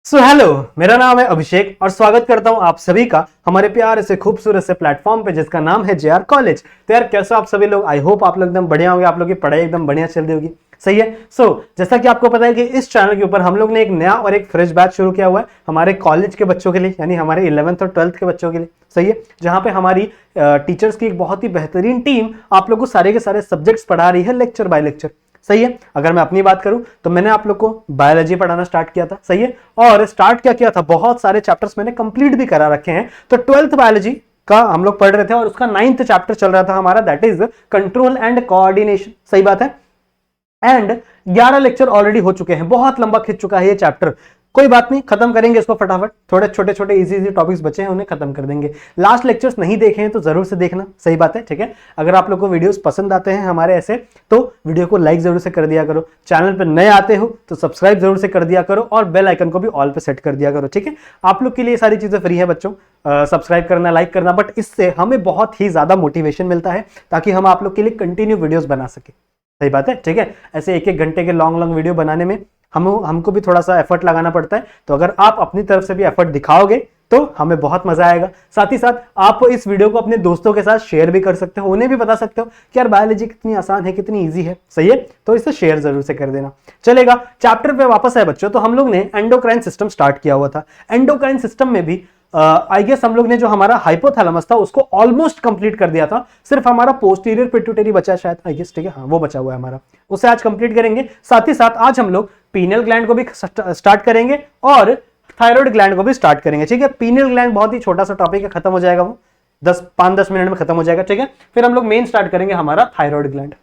Hello, मेरा नाम है अभिषेक और स्वागत करता हूं आप सभी का हमारे प्यारे से खूबसूरत से प्लेटफॉर्म पे जिसका नाम है जेआर कॉलेज। तो यार कैसे आप सभी लोग, आई होप आप लोग एकदम बढ़िया होंगे, आप लोग की पढ़ाई एकदम बढ़िया चल रही होगी। सही है। जैसा कि आपको पता है कि इस चैनल के ऊपर हम लोग ने एक नया और एक फ्रेश बैच शुरू किया हुआ है हमारे कॉलेज के बच्चों के लिए, यानी हमारे 11th और 12th के बच्चों के लिए। सही है। जहां पे हमारी टीचर्स की एक बहुत ही बेहतरीन टीम आप लोग को सारे के सारे सब्जेक्ट्स पढ़ा रही है लेक्चर बाय लेक्चर। सही है। अगर मैं अपनी बात करूं तो मैंने आप लोग को बायोलॉजी पढ़ाना स्टार्ट किया था। सही है। और स्टार्ट क्या किया था, बहुत सारे चैप्टर्स मैंने कंप्लीट भी करा रखे हैं। तो 12th बायोलॉजी का हम लोग पढ़ रहे थे और उसका 9th चैप्टर चल रहा था हमारा, that is control and coordination. सही बात है। एंड 11 लेक्चर ऑलरेडी हो चुके हैं, बहुत लंबा खिंच चुका है ये चैप्टर। कोई बात नहीं, खत्म करेंगे इसको फटाफट। थोड़े छोटे छोटे इजी टॉपिक्स बचे हैं, उन्हें खत्म कर देंगे। लास्ट लेक्चर्स नहीं देखे हैं तो जरूर से देखना। सही बात है, ठीक है। अगर आप लोग को वीडियोस पसंद आते हैं हमारे ऐसे, तो वीडियो को लाइक जरूर से कर दिया करो। चैनल पर नए आते हो तो सब्सक्राइब जरूर से कर दिया करो और बेल आइकन को भी ऑल पे सेट कर दिया करो। ठीक है। आप लोग के लिए सारी चीजें फ्री है बच्चों, सब्सक्राइब करना, लाइक करना, बट इससे हमें बहुत ही ज्यादा मोटिवेशन मिलता है ताकि हम आप लोग के लिए कंटिन्यू वीडियोस बना सके। सही बात है, ठीक है। ऐसे एक एक घंटे के लॉन्ग लॉन्ग वीडियो बनाने में हमको भी थोड़ा सा एफर्ट लगाना पड़ता है। तो अगर आप अपनी तरफ से भी एफर्ट दिखाओगे तो हमें बहुत मजा आएगा। साथ ही साथ आप इस वीडियो को अपने दोस्तों के साथ शेयर भी कर सकते हो, उन्हें भी बता सकते हो कि यार बायोलॉजी कितनी आसान है, कितनी इजी है। सही है। तो इसे शेयर जरूर से कर देना। चलेगा। चैप्टर पे वापस आए बच्चों, तो हम लोग ने एंडोक्राइन सिस्टम स्टार्ट किया हुआ था। एंडोक्राइन सिस्टम में भी आई गेस हम लोग ने जो हमारा हाइपोथैलेमस था उसको ऑलमोस्ट कंप्लीट कर दिया था। सिर्फ हमारा पोस्टीरियर पिट्यूटरी बचा है शायद, आई गेस, ठीक है, हाँ वो बचा हुआ है हमारा, उसे आज कंप्लीट करेंगे। साथ ही साथ आज हम लोग पीनियल ग्लैंड को भी स्टार्ट करेंगे और थायराइड ग्लैंड को भी स्टार्ट करेंगे। ठीक है। पीनियल ग्लैंड बहुत ही छोटा सा टॉपिक है, खत्म हो जाएगा वो 5-10 मिनट में खत्म हो जाएगा। ठीक है। फिर हम लोग मेन स्टार्ट करेंगे हमारा थायराइड ग्लैंड।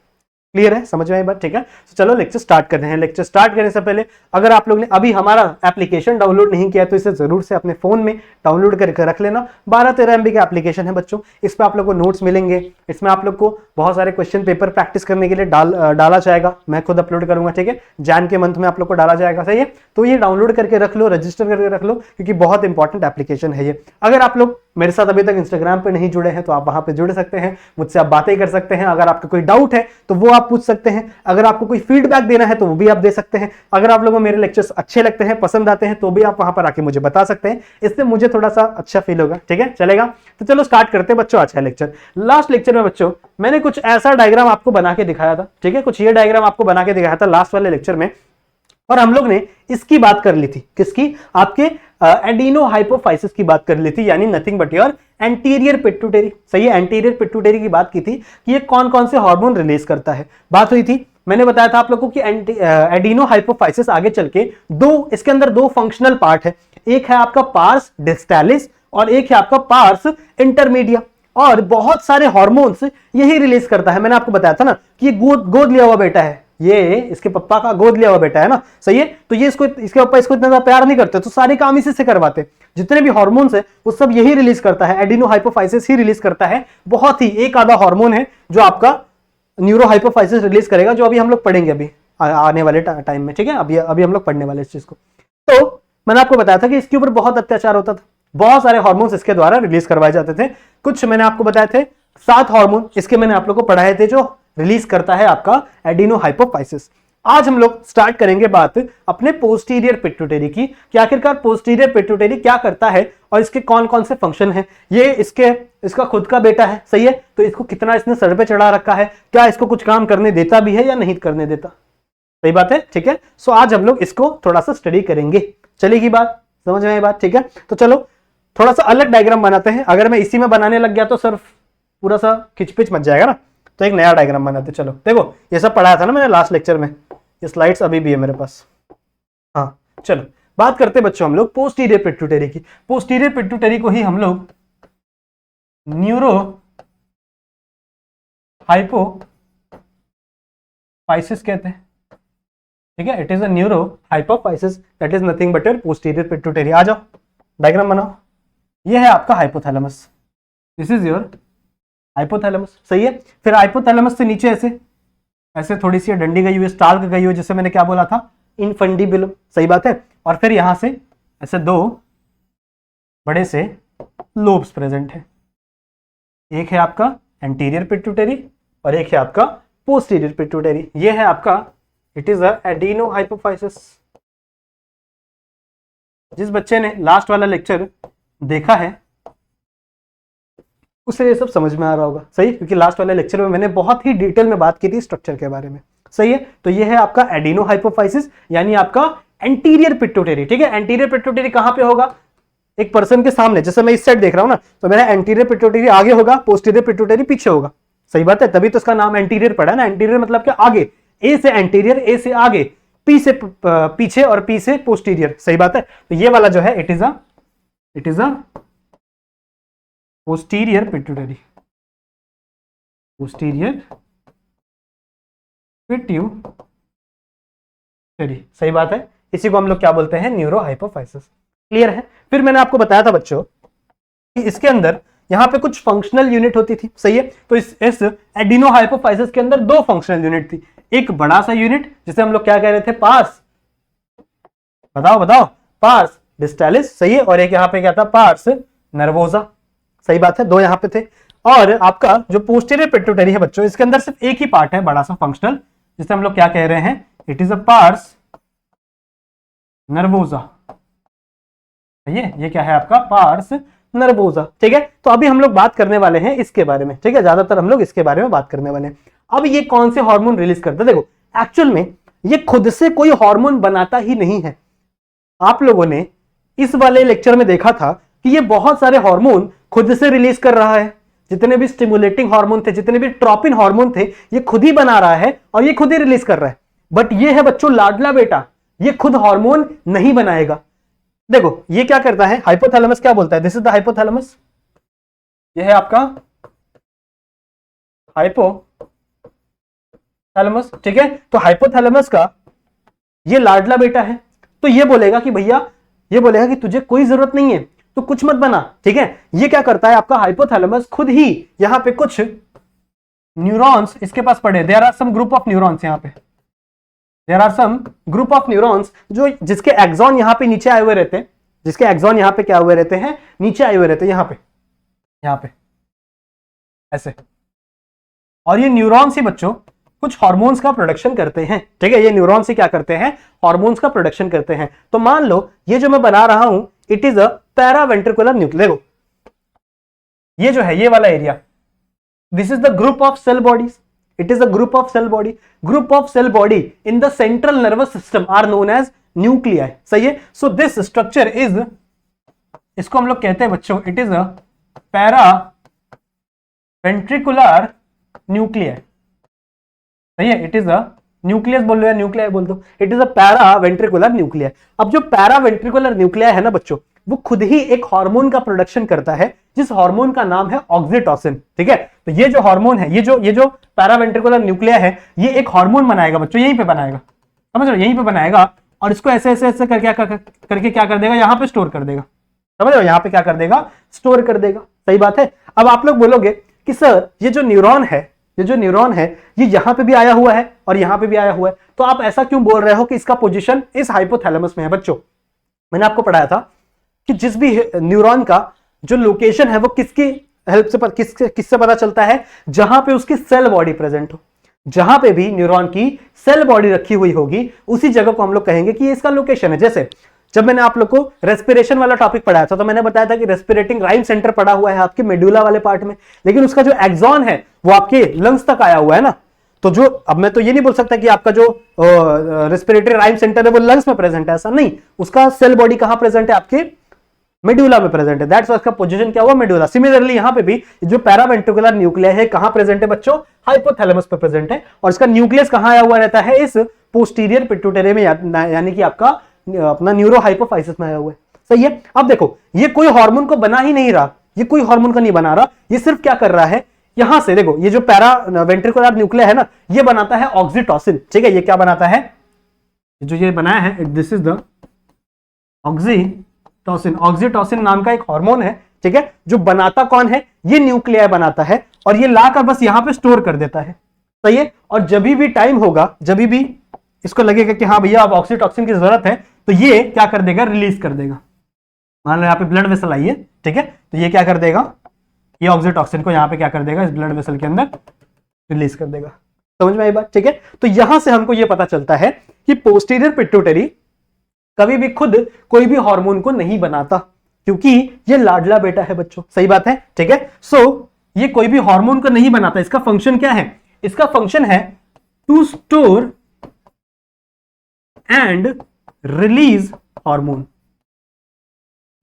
क्लियर है, समझ में आई बात, ठीक है। तो चलो लेक्चर स्टार्ट करते हैं। लेक्चर स्टार्ट करने से पहले अगर आप लोग ने अभी हमारा एप्लीकेशन डाउनलोड नहीं किया तो इसे जरूर से अपने फोन में डाउनलोड करके रख लेना। 12-13 MB का एप्लीकेशन है बच्चों। इस पर आप लोग को नोट्स मिलेंगे, इसमें आप लोग को बहुत सारे क्वेश्चन पेपर प्रैक्टिस करने के लिए डाला जाएगा। मैं खुद अपलोड करूंगा, ठीक है। जैन के मंथ में आप लोग को डाला जाएगा। सही है। तो ये डाउनलोड करके रख लो, रजिस्टर करके रख लो, क्योंकि बहुत इंपॉर्टेंट एप्लीकेशन है ये। अगर आप लोग मेरे साथ अभी तक इंस्टाग्राम पे नहीं जुड़े हैं तो आप वहां पे जुड़ सकते हैं, मुझसे आप बातें कर सकते हैं। अगर आपका कोई डाउट है तो वो आप पूछ सकते हैं, अगर आपको कोई फीडबैक देना है तो वो भी आप दे सकते हैं। अगर आप लोगों को मेरे लेक्चर्स अच्छे लगते हैं, पसंद आते हैं, तो भी आप वहां पर आके मुझे बता सकते हैं। इससे मुझे थोड़ा सा अच्छा फील होगा। ठीक है, चलेगा। तो चलो स्टार्ट करते हैं बच्चों आज का लेक्चर। लास्ट लेक्चर में बच्चों मैंने कुछ ऐसा डायग्राम आपको बना के दिखाया था। ठीक है, कुछ ये डायग्राम आपको बना के दिखाया था लास्ट वाले लेक्चर में, और हम लोग ने इसकी बात कर ली थी, किसकी, आपके एडिनो हाइपोफाइसिस की बात कर ली थी, यानी nothing but your anterior pituitary. सही है। एंटीरियर पिट्यूटरी की बात की थी कि ये कौन कौन से हार्मोन रिलीज करता है, बात हुई थी। मैंने बताया था आप लोगों को कि एडिनो हाइपोफाइसिस आगे चल के इसके अंदर दो फंक्शनल पार्ट है। एक है आपका पार्स डिस्टालिस और एक है आपका पार्स इंटरमीडिया, और बहुत सारे हार्मोन्स यही रिलीज करता है। मैंने आपको बताया था ना कि ये गोद लिया हुआ बेटा है, ये इसके पप्पा का गोद लिया हुआ बेटा है ना। सही है। तो ये इसके पप्पा इसको इतना प्यार नहीं करते, तो सारे काम इसी से करवाते। जितने भी हार्मोन्स है वो सब यही रिलीज करता है, एडिनो हाइपोफाइसिस ही रिलीज करता है। बहुत ही एक आधा हार्मोन है जो आपका न्यूरो हाइपोफाइसिस रिलीज करेगा, जो अभी हम लोग पढ़ेंगे अभी आने वाले टाइम में। ठीक है। अभी हम लोग पढ़ने वाले इस चीज को। तो मैंने आपको बताया था कि इसके ऊपर बहुत अत्याचार होता था, बहुत सारे हार्मोन्स इसके द्वारा रिलीज करवाए जाते थे। कुछ मैंने आपको बताए थे 7 हार्मोन इसके मैंने आप लोग को पढ़ाए थे जो रिलीज करता है आपका एडिनो हाइपोफाइसिस। आज हम लोग स्टार्ट करेंगे बात अपने पोस्टीरियर पिट्यूटरी की, कि आखिरकार पोस्टीरियर पिट्यूटरी क्या करता है और इसके कौन कौन से फंक्शन हैं। ये इसका खुद का बेटा है। सही है। तो इसको कितना इसने सर पे चढ़ा रखा है, क्या इसको कुछ काम करने देता भी है या नहीं करने देता। सही बात है, ठीक है। सो आज हम लोग इसको थोड़ा सा स्टडी करेंगे। चलेगी बात, समझ में आई बात, ठीक है। तो चलो थोड़ा सा अलग डायग्राम बनाते हैं। अगर मैं इसी में बनाने लग गया तो सिर्फ पूरा सा खिचपिच मच जाएगा ना, तो एक नया डायग्राम बनाते। चलो देखो, ये सब पढ़ाया था ना मैंने लास्ट लेक्चर में, ये स्लाइड्स अभी भी है मेरे पास। हाँ चलो बात करते हैं बच्चों हम लोग पोस्टीरियर पिट्यूटरी की। पोस्टीरियर पिट्यूटरी को ही हम लोग न्यूरो हाइपोफाइसिस कहते हैं। ठीक है। It is a neuro hypophysis, that is nothing but your posterior pituitary. आ जाओ डायग्राम बनाओ। ये है आपका hypothalamus, this is your hypothalamus. सही है। फिर हाइपोथैलेमस से नीचे ऐसे थोड़ी सी डंडी गई हुई, स्टाल्क गई हुई, जिससे मैंने क्या बोला था, इनफंडिबुलम। सही बात है। और फिर यहां से ऐसे 2 बड़े से लोब्स प्रेजेंट है, एक है आपका एंटीरियर पिट्यूटरी और एक है आपका पोस्टीरियर पिट्यूटरी। ये है आपका, it is a adeno hypophysis. जिस बच्चे ने लास्ट वाला लेक्चर देखा है उसे ये सब समझ में आ रहा होगा, सही, क्योंकि लास्ट वाले लेक्चर में मैंने बहुत ही डिटेल में बात की थी स्ट्रक्चर के बारे में, सही है। तो ये है आपका एडिनो हाइपोफाइसिस यानी आपका एंटीरियर पिट्यूटरी, ठीक है। एंटीरियर पिट्यूटरी कहां पे होगा, एक पर्सन के सामने, जैसे मैं इस साइड देख रहा हूं ना, तो मेरा एंटीरियर पिट्यूटरी आगे होगा, पोस्टीरियर पिट्यूटरी पीछे होगा, सही बात है, तभी तो इसका नाम एंटीरियर पड़ा ना। एंटीरियर मतलब क्या, आगे, ए से एंटीरियर, ए से आगे, पी से पीछे और पी से पोस्टीरियर, सही बात है। तो ये वाला जो है it is a posterior pituitary, posterior pituitary, सही बात है। इसी को हम लोग क्या बोलते हैं, न्यूरो हाइपोफाइसिस, क्लियर है। फिर मैंने आपको बताया था बच्चों कि इसके अंदर यहां पे कुछ फंक्शनल यूनिट होती थी, सही है। तो इस एडिनो हाइपोफाइसिस के अंदर दो फंक्शनल यूनिट थी, एक बड़ा सा यूनिट जिसे हम लोग क्या कह रहे थे, पार्स, बताओ, पार्स डिस्टालिस, सही है, और एक यहां पे क्या था, पार्स नर्वोसा, सही बात है, दो यहां पे थे। और आपका जो पोस्टीरियर पिट्यूटरी है बच्चों, इसके अंदर सिर्फ एक ही पार्ट है बड़ा सा फंक्शनल, जिसे हम लोग क्या कह रहे हैं, it is a pars nervosa, ये क्या है आपका, पार्स नर्वोसा, ठीक है। तो अभी हम लोग बात करने वाले हैं इसके बारे में, ठीक है, ज्यादातर हम लोग इसके बारे में बात करने वाले हैं। अब ये कौन से हार्मोन रिलीज करता है, देखो एक्चुअल में ये खुद से कोई हार्मोन बनाता ही नहीं है। आप लोगों ने इस वाले लेक्चर में देखा था कि ये बहुत सारे हार्मोन खुद से रिलीज कर रहा है, जितने भी स्टिमुलेटिंग हार्मोन थे, जितने भी ट्रोपिन हार्मोन थे, ये खुद ही बना रहा है और ये खुद ही रिलीज कर रहा है। बट ये है बच्चों लाडला बेटा, ये खुद हार्मोन नहीं बनाएगा। देखो ये क्या करता है, हाइपोथैलेमस क्या बोलता है, दिस इज द हाइपोथैलेमस, ये है आपका हाइपोथैलेमस, ठीक है। तो हाइपोथैलेमस का ये लाडला बेटा है, तो ये बोलेगा कि भैया, ये बोलेगा कि तुझे कोई जरूरत नहीं है, तो कुछ मत बना, ठीक है। ये क्या करता है आपका हाइपोथैलेमस, खुद ही यहां पे कुछ न्यूरॉन्स इसके पास पड़े, there are some group of neurons, यहां पे there are some group of neurons, जो जिसके एक्सॉन यहां पे नीचे आए हुए रहते हैं, जिसके एक्सॉन यहां पे क्या हुए रहते हैं, नीचे आए हुए रहते हैं, यहां पे ऐसे। और ये न्यूरॉन्स ही बच्चों कुछ हार्मोन्स का प्रोडक्शन करते हैं, ठीक है। ये न्यूरॉन्स ही क्या करते हैं, हार्मोन्स का प्रोडक्शन करते हैं। तो मान लो ये जो मैं बना रहा हूं, it is a paraventricular nucleus, देखो ये जो है ये वाला area, this is the group of cell bodies, it is a group of cell body, group of cell body in the central nervous system are known as nuclei, सही है। So this structure is, इसको हम लोग कहते हैं बच्चों, it is a paraventricular nuclei, सही है। इट इज अ न्यूक्लियस बोल लो या न्यूक्लियाई बोल दो, it is a paraventricular nuclei. अब जो पैरावेंट्रिकुलर न्यूक्लियाई है ना बच्चों, वो खुद ही एक हार्मोन का प्रोडक्शन करता है, जिस हार्मोन का नाम है ऑक्सीटोसिन, ठीक है। तो ये जो हार्मोन है, ये जो पैरावेंट्रिकुलर न्यूक्लियाई है, ये एक हार्मोन बनाएगा बच्चों, यहीं पे बनाएगा, समझ रहे हो, यहीं पे बनाएगा, और इसको ऐसे ऐसे ऐसे करके क्या कर देगा, यहां पे स्टोर कर देगा, समझ रहे हो, यहां पे क्या कर देगा, स्टोर कर देगा, सही बात है। अब आप लोग बोलोगे कि सर ये जो न्यूरॉन है, ये यहां पे भी आया हुआ है और यहां पे भी आया हुआ है, तो आप ऐसा क्यों बोल रहे हो कि इसका पोजीशन इस हाइपोथैलेमस में है। बच्चों मैंने आपको पढ़ाया था कि जिस भी न्यूरॉन का जो लोकेशन है वो किसकी हेल्प से किससे पता चलता है, जहां पे उसकी सेल बॉडी प्रेजेंट हो, जहां पे भी न्यूरॉन की सेल बॉडी रखी हुई होगी, उसी जगह को हम लोग कहेंगे कि ये इसका लोकेशन है। जैसे जब मैंने आप लोग को रेस्पिरेशन वाला टॉपिक पढ़ाया था, तो मैंने बताया था कि रेस्पिरेटिंग राइम सेंटर पड़ा हुआ है आपके मेडुला वाले पार्ट में, लेकिन उसका जो एक्सॉन है वो आपके लंग्स तक आया हुआ है ना। तो जो, अब मैं तो ये नहीं बोल सकता कि आपका जो रेस्पिरेटरी राइम सेंटर है वो लंग्स में प्रेजेंट है, ऐसा नहीं, उसका सेल बॉडी कहां प्रेजेंट है, आपके मेडुला में प्रेजेंट है, दैट्स व्हाई इसका पोजीशन क्या हुआ, मेडुला। सिमिलरली यहां पे भी जो पैरावेंट्रिकुलर न्यूक्लियस है कहां प्रेजेंट है बच्चों, हाइपोथैलेमस पे प्रेजेंट है, और इसका न्यूक्लियस कहां आया हुआ रहता है, इस पोस्टीरियर पिट्यूटरी में, यानी कि आपका अपना न्यूरो हाइपोफाइसिस में आया हुआ है, सही है। अब देखो ये कोई हार्मोन को बना ही नहीं रहा, ये कोई हार्मोन का नहीं बना रहा, ये सिर्फ क्या कर रहा है, यहां से देखो ये जो पैरावेंट्रिकुलर न्यूक्लियस है ना, ये बनाता है ऑक्सीटोसिन, ठीक है। ये क्या बनाता है, जो ये बनाया है, this is the oxytocin. Oxytocin नाम का एक हार्मोन है, ठीक है, जो बनाता कौन है, ये न्यूक्लियाई बनाता है, और ये लाकर बस यहां पे स्टोर कर देता है, सही है। और जब भी टाइम होगा, जब भी इसको लगेगा कि हाँ भैया अब ऑक्सीटोसिन की जरूरत है, तो ये क्या कर देगा, रिलीज कर देगा। मान लो यहाँ पे ब्लड वेसल आई है, ठीक है, तो ये क्या कर देगा, ये ऑक्सीटोसिन को यहाँ पे क्या कर देगा, इस ब्लड वेसल के अंदर रिलीज कर देगा, समझ में आई बात, ठीक है। तो यहां से हमको ये पता चलता है कि पोस्टीरियर पिट्यूटरी कभी भी खुद कोई भी हार्मोन को नहीं बनाता, क्योंकि ये लाडला बेटा है बच्चों। सही बात है, ठीक है। सो ये कोई भी हार्मोन को नहीं बनाता। इसका फंक्शन क्या है? इसका फंक्शन है to store and release hormone.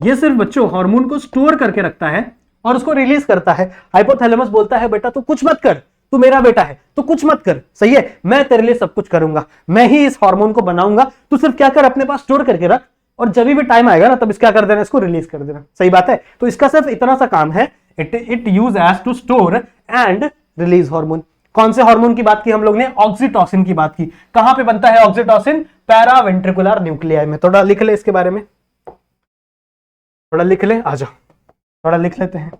ये सिर्फ बच्चों हार्मोन को स्टोर करके रखता है और उसको रिलीज करता है। हाइपोथैलेमस बोलता है बेटा तू कुछ मत कर, तू मेरा बेटा है, तू कुछ मत कर, सही है, मैं तेरे लिए सब कुछ करूंगा, मैं ही इस हार्मोन को बनाऊंगा, तू सिर्फ क्या कर, अपने पास स्टोर करके रख, और जब भी टाइम आएगा ना तब इसका क्या कर देना, इसको रिलीज कर देना। सही बात है। तो इसका सिर्फ इतना सा काम है, it use as to store and release hormone. कौन से हार्मोन की बात की हम लोग ने? ऑक्सीटोसिन की बात की। कहां पे बनता है ऑक्सीटोसिन? पैरावेंट्रिकुलर न्यूक्लियाई में। थोड़ा लिख ले इसके बारे में, थोड़ा लिख ले, आ जाओ थोड़ा लिख लेते हैं।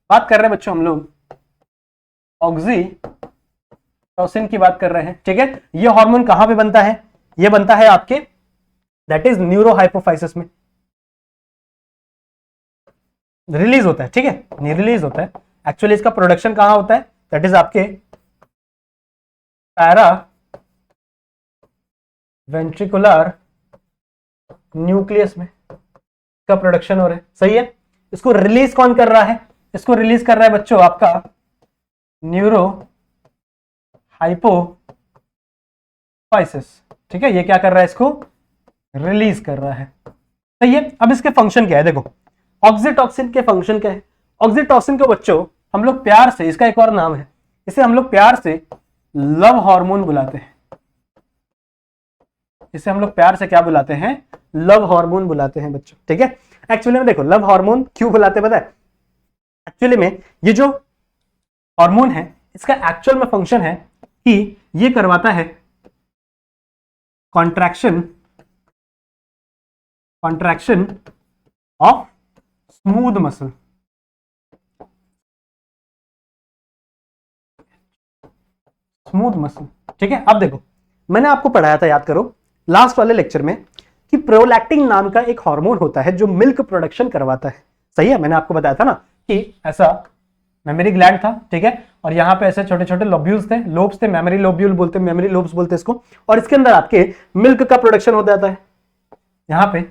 बात कर रहे हैं बच्चों हम लोग ऑक्सीटोसिन की बात कर रहे हैं, ठीक है। ये हार्मोन कहां पे बनता है? ये बनता है आपके दैट इज न्यूरोहाइपोफाइसिस में रिलीज होता है, ठीक है, नहीं रिलीज होता है। एक्चुअली इसका प्रोडक्शन कहां होता है? दैट इज आपके पैरा वेंट्रिकुलर न्यूक्लियस में का प्रोडक्शन हो रहा है। सही है। इसको रिलीज कौन कर रहा है? इसको रिलीज कर रहा है बच्चों आपका न्यूरो हाइपोफाइसिस, ठीक है। ये क्या कर रहा है? इसको रिलीज कर रहा है। सही है। अब इसके फंक्शन क्या है? देखो ऑक्सीटोसिन के फंक्शन क्या है? ऑक्सीटोसिन को बच्चों हम लोग प्यार से, इसका एक और नाम है, इसे हम लोग प्यार से लव हार्मोन बुलाते हैं। इसे हम लोग प्यार से क्या बुलाते हैं? लव हार्मोन बुलाते हैं बच्चों, ठीक है। एक्चुअली में देखो लव हार्मोन क्यों बुलाते हैं पता है? एक्चुअली में ये जो हार्मोन है इसका एक्चुअल में फंक्शन है कि ये करवाता है contraction of smooth muscle. Smooth muscle, ठीक है। अब देखो मैंने आपको पढ़ाया था, याद करो लास्ट वाले लेक्चर में, कि प्रोलैक्टिन नाम का एक हार्मोन होता है जो मिल्क प्रोडक्शन करवाता है। सही है। मैंने आपको बताया था ना कि ऐसा मेमोरी ग्लैंड था, ठीक है, और यहां पे ऐसे छोटे छोटे लोब्यूल्स थे, लोब्स थे, मेमोरी लोब्यूल बोलते, मेमोरी लोब्स बोलते इसको, और इसके अंदर आपके मिल्क का प्रोडक्शन हो जाता है। यहां पे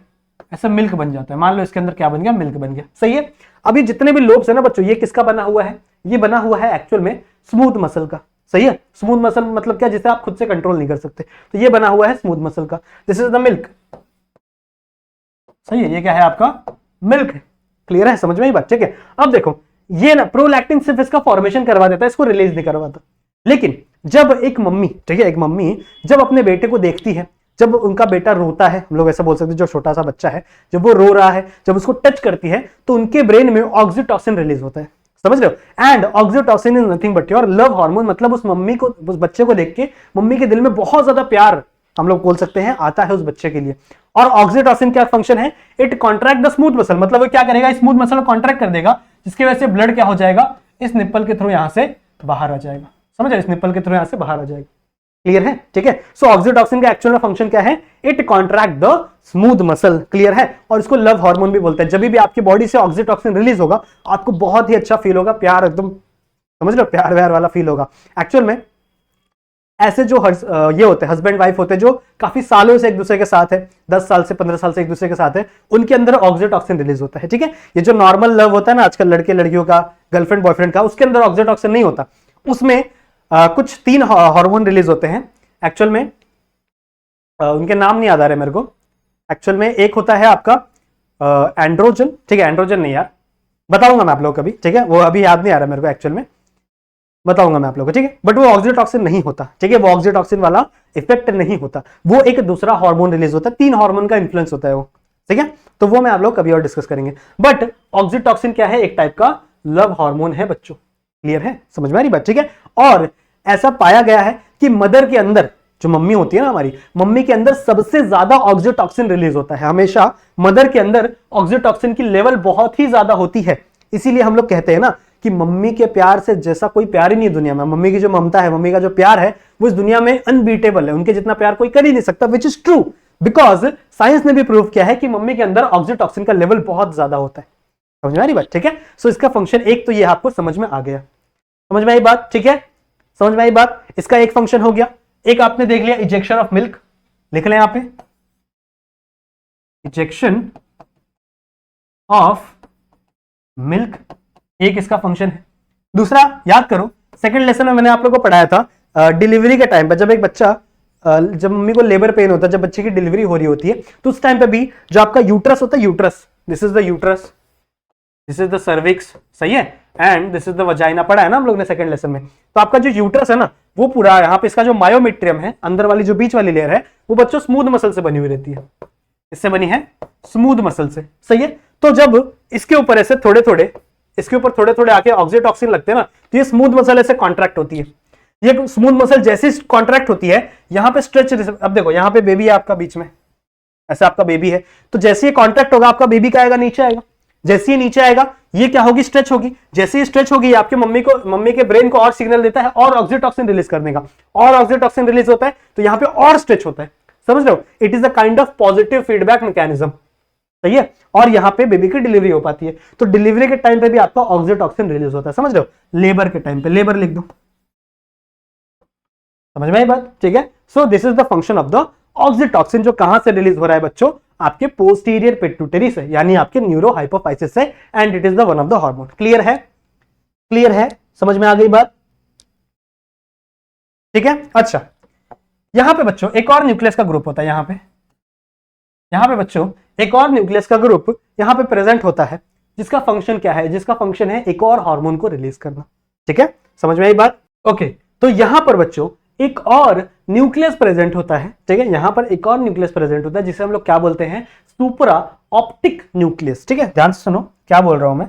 ऐसा मिल्क बन जाता है। मान लो इसके अंदर क्या बन गया? मिल्क बन गया। सही है। अभी जितने भी लोब्स है ना बच्चों, ये किसका बना हुआ है? ये बना हुआ है एक्चुअल में स्मूथ मसल का। सही है। स्मूथ मसल मतलब क्या? जिसे आप खुद से कंट्रोल नहीं कर सकते, तो ये बना हुआ है स्मूथ मसल का। This is the milk. सही है। ये क्या है? आपका मिल्क है। क्लियर है? समझ में आई बात? ठीक है। अब देखो ये ना प्रोलैक्टिन सिर्फ इसका फॉर्मेशन करवा देता है, इसको रिलीज नहीं करवाता। लेकिन जब एक मम्मी, ठीक है, एक मम्मी जब अपने बेटे को देखती है, जब उनका बेटा रोता है, हम लोग ऐसा बोल सकते हैं, जो छोटा सा बच्चा है जब वो रो रहा है, जब उसको टच करती है तो उनके ब्रेन में ऑक्सीटोसिन रिलीज होता है। समझ रहे हो? And oxytocin is nothing but your love hormone. मतलब उस मम्मी को, उस बच्चे को देख के मम्मी के दिल में बहुत ज्यादा प्यार, हम लोग बोल सकते हैं, आता है उस बच्चे के लिए। और ऑक्सीटोसिन क्या फंक्शन है? It contract the smooth muscle. मतलब वो क्या करेगा? स्मूथ मसल को कॉन्ट्रैक्ट कर देगा, जिसकी वजह से ब्लड क्या हो जाएगा? इस निप्पल के थ्रू यहां से बाहर आ जाएगा। समझ रहे? इस निप्पल के थ्रू यहां से बाहर आ जाएगा। क्लियर है? ठीक है। सो ऑक्सीटोसिन का एक्चुअल में फंक्शन क्या है? It contract the smooth muscle. Clear है? और इसको लव हार्मोन भी बोलते हैं। जब भी आपकी बॉडी से ऑक्सीटोसिन रिलीज होगा आपको बहुत ही अच्छा फील होगा, प्यार एकदम, समझ लो, प्यार व्यार वाला फील होगा। एक्चुअल में ऐसे जो ये होते हैं हस्बैंड वाइफ होते हैं जो काफी सालों से एक दूसरे के साथ है, 10 साल से 15 साल से एक दूसरे के साथ है, उनके अंदर ऑक्सीटोसिन रिलीज होता है। ठीक है। ये जो नॉर्मल लव होता है ना आजकल लड़के लड़कियों का, गर्लफ्रेंड बॉयफ्रेंड का, उसके अंदर ऑक्सीटोसिन नहीं होता। उसमें कुछ 3 हार्मोन रिलीज होते हैं एक्चुअल में। उनके नाम नहीं याद आ रहे मेरे को। एक्चुअल में एक होता है आपका एंड्रोजन, ठीक है, एंड्रोजन नहीं यार, बताऊंगा मैं आप लोग कभी, ठीक है, वो अभी याद नहीं आ रहा मेरे को, एक्चुअल में बताऊंगा मैं आप लोगों को, ठीक है। बट वो ऑक्सीटोसिन नहीं होता, ठीक है, वो ऑक्सीटोसिन वाला इफेक्ट नहीं होता, वो एक दूसरा हार्मोन रिलीज होता है। 3 हार्मोन का इन्फ्लुएंस होता है वो, ठीक है। तो वो मैं आप लोग कभी और डिस्कस करेंगे। बट ऑक्सीटोसिन क्या है? एक टाइप का लव हार्मोन है बच्चों। क्लियर है? समझ में आ रही बात? ठीक है। और ऐसा पाया गया है कि मदर के अंदर, जो मम्मी होती है ना हमारी, मम्मी के अंदर सबसे ज्यादा ऑक्सीटोसिन रिलीज होता है। हमेशा मदर के अंदर ऑक्सीटोसिन की लेवल बहुत ही ज्यादा होती है। इसीलिए हम लोग कहते हैं ना कि मम्मी के प्यार से जैसा कोई प्यार ही नहीं है दुनिया में। मम्मी की जो ममता है, मम्मी का जो प्यार है, वो इस दुनिया में अनबीटेबल है। उनके जितना प्यार कोई कर ही नहीं सकता, which is true, because science ने भी प्रूव किया है कि मम्मी के अंदर ऑक्सीटोसिन का लेवल बहुत ज्यादा होता है। समझ में आ रही बात? ठीक है। सो इसका फंक्शन एक तो ये आपको समझ में आ गया, समझ में आई बात? ठीक है, समझ में आई बात? इसका एक फंक्शन हो गया। एक आपने देख लिया इजेक्शन ऑफ मिल्क, लिख लें यहां पे, इजेक्शन ऑफ मिल्क एक इसका फंक्शन है। दूसरा याद करो, सेकंड लेसन में मैंने आप लोगों को पढ़ाया था डिलीवरी के टाइम पे जब एक बच्चा जब मम्मी को लेबर पेन होता है, जब बच्चे की डिलीवरी हो रही होती है, तो उस टाइम पे भी जो आपका यूट्रस होता है, uterus, this is the uterus, this is the cervix, सही है, and this is the vagina, पढ़ा है ना हम लोग ने सेकंड लेसन में। तो आपका जो यूट्रस है ना, वो पूरा यहाँ पे इसका जो मायोमेट्रियम है, अंदर वाली जो बीच वाली लेयर है, वो बच्चों स्मूथ मसल से बनी हुई रहती है। इससे बनी है स्मूथ मसल से, सही है। तो जब इसके ऊपर ऐसे थोड़े थोड़े, इसके ऊपर थोड़े थोड़े आके ऑक्सीटॉक्सिन लगते हैं ना, तो ये स्मूथ मसल ऐसे कॉन्ट्रैक्ट होती है। ये स्मूथ मसल जैसे कॉन्ट्रैक्ट होती है, यहाँ पे स्ट्रेच, अब देखो यहाँ पे बेबी है आपका बीच में, ऐसा आपका बेबी है, तो जैसे ये कॉन्ट्रैक्ट होगा आपका बेबी का आएगा नीचे आएगा, जैसे ये नीचे आएगा ये क्या होगी, स्ट्रेच होगी। जैसे ये स्ट्रेच होगी आपके मम्मी के ब्रेन को और सिग्नल देता है और ऑक्सीटॉक्सिन रिलीज करने का, और ऑक्सीटॉक्सिन रिलीज होता है तो यहाँ पे और स्ट्रेच होता है, समझ रहे हो। It is a kind of positive feedback mechanism, सही है। और यहाँ पे बेबी की डिलीवरी हो पाती है, तो डिलीवरी के टाइम पे भी आपका ऑक्सीटॉक्सिन रिलीज होता है, समझ रहे हो। लेबर के टाइम पे, लेबर लिख दो, समझ में आई बात, ठीक है। So this is the function of the oxytocin, जो कहां से रिलीज हो रहा है बच्चों, आपके पोस्टीरियर पिट्यूटरी से, यानी आपके न्यूरो हाइपोफाइसिस से, and it is the one of the hormone. Clear है, क्लियर है, समझ में आ गई बात, ठीक है। अच्छा, यहां पे बच्चों एक और न्यूक्लियस का ग्रुप होता है, यहां पे बच्चों एक और न्यूक्लियस का ग्रुप यहां पे प्रेजेंट होता है, जिसका फंक्शन क्या है, जिसका फंक्शन है एक और हार्मोन को रिलीज करना, ठीक है, समझ में आई बात। ओके, तो यहां पर बच्चों एक और न्यूक्लियस प्रेजेंट होता है, ठीक है, यहां पर एक और न्यूक्लियस प्रेजेंट होता है जिसे हम लोग क्या बोलते हैं, सुपरा ऑप्टिक न्यूक्लियस, ठीक है। ध्यान से सुनो क्या बोल रहा हूं मैं,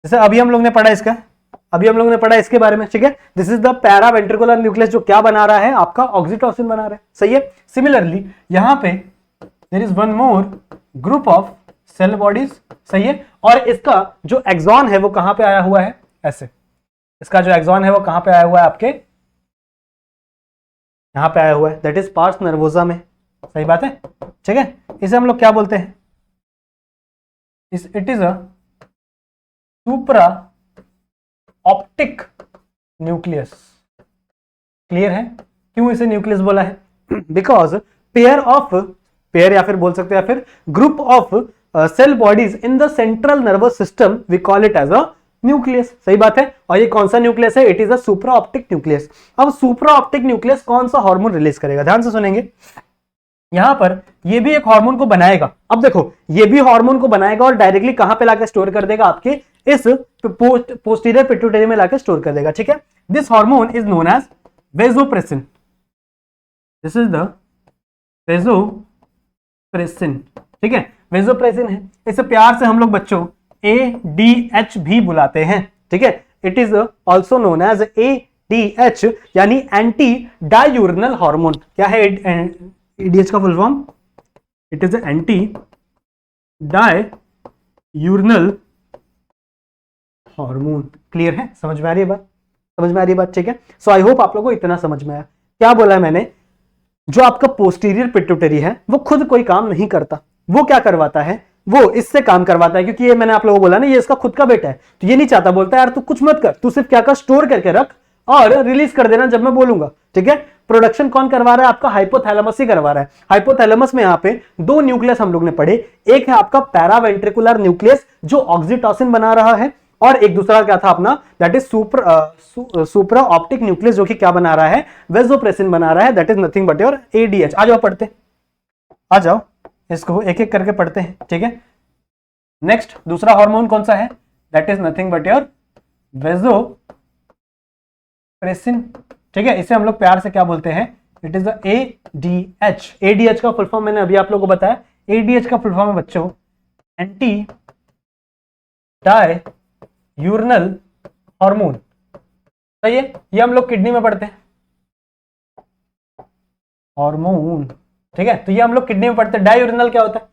जैसे अभी हम लोग ने पढ़ा इसका, अभी हम लोग ने पढ़ा इसके बारे में, ठीक है। This is the paraventricular nucleus, जो क्या बना रहा है, आपका ऑक्सीटोसिन बना रहा है, सही है। सिमिलरली यहां पे there is one more group of cell bodies, सही है, और इसका जो एक्सॉन है वो कहां पे आया हुआ है, ऐसे, इसका जो एक्सॉन है वो कहां पे आया हुआ है, आपके यहां पे आया हुआ है, दैट इज पार्स नर्वोसा में, सही बात है, ठीक है। इसे हम लोग क्या बोलते हैं, it is a supra optic nucleus. Clear है, क्यों इसे न्यूक्लियस बोला है, बिकॉज पेयर या फिर बोल सकते हैं, या फिर group of cell bodies in the central nervous system, we call it as a nucleus, सही बात है। और ये कौन सा न्यूक्लियस है, it is a supra optic nucleus. अब सुप्रा ऑप्टिक न्यूक्लियस कौन सा हार्मोन रिलीज करेगा, ध्यान से सुनेंगे। यहां पर ये भी एक हार्मोन को बनाएगा, अब देखो ये भी हार्मोन को बनाएगा और डायरेक्टली कहां पे लाकर स्टोर कर देगा, आपके इस पोस्टीरियर पिट्यूटरी में लाकर स्टोर कर देगा, ठीक है। This hormone is known as vasopressin, this is the vasopressin, ठीक है, वेसोप्रेसिन है। इसे प्यार से हम लोग बच्चों ADH भी बुलाते हैं, ठीक है। It is also known as ADH, यानी एंटी डायूरनल हार्मोन। क्या है ADH का full form, it is anti diurnal hormone. Clear है, समझ में आ रही है बात, समझ में आ रही है बात, ठीक है। सो आई होप आप लोगों को इतना समझ में आया। क्या बोला है मैंने, जो आपका पोस्टीरियर पिट्यूटरी है वो खुद कोई काम नहीं करता, वो क्या करवाता है, वो इससे काम करवाता है, क्योंकि ये मैंने आप लोगों को बोला ना, ये इसका खुद का बेटा है, तो ये नहीं चाहता, बोलता है यार तू कुछ मत कर, तू सिर्फ क्या कर, स्टोर करके रख और रिलीज कर देना जब मैं बोलूंगा, ठीक है। प्रोडक्शन कौन करवा रहा है, आपका हाइपोथैलेमस ही करवा रहा है। हाइपोथैलेमस में यहाँ पे दो न्यूक्लियस हम लोग ने पढ़े, एक है आपका पैरावेंट्रिकुलर न्यूक्लियस जो ऑक्सीटोसिन बना रहा है, और एक दूसरा क्या था अपना, that is supra optic nucleus, जो कि क्या बना रहा है, वेसोप्रेसिन बना रहा है, that is nothing but your ADH। आ जाओ पढ़ते, आ जाओ इसको एक एक करके पढ़ते हैं, ठीक है। नेक्स्ट दूसरा हार्मोन कौन सा है, that is nothing but your vasopressin, ठीक है। इसे हम लोग प्यार से क्या बोलते हैं, it is the ADH। ADH का फुल फॉर्म मैंने अभी आप लोगों को बताया, ADH का फुल फॉर्म है बच्चों एंटी डायूरनल हार्मोन, सही है। ये हम लोग किडनी में पढ़ते हैं हार्मोन, ठीक है, तो ये हम लोग किडनी में पढ़ते हैं। डायूरिनल क्या होता है,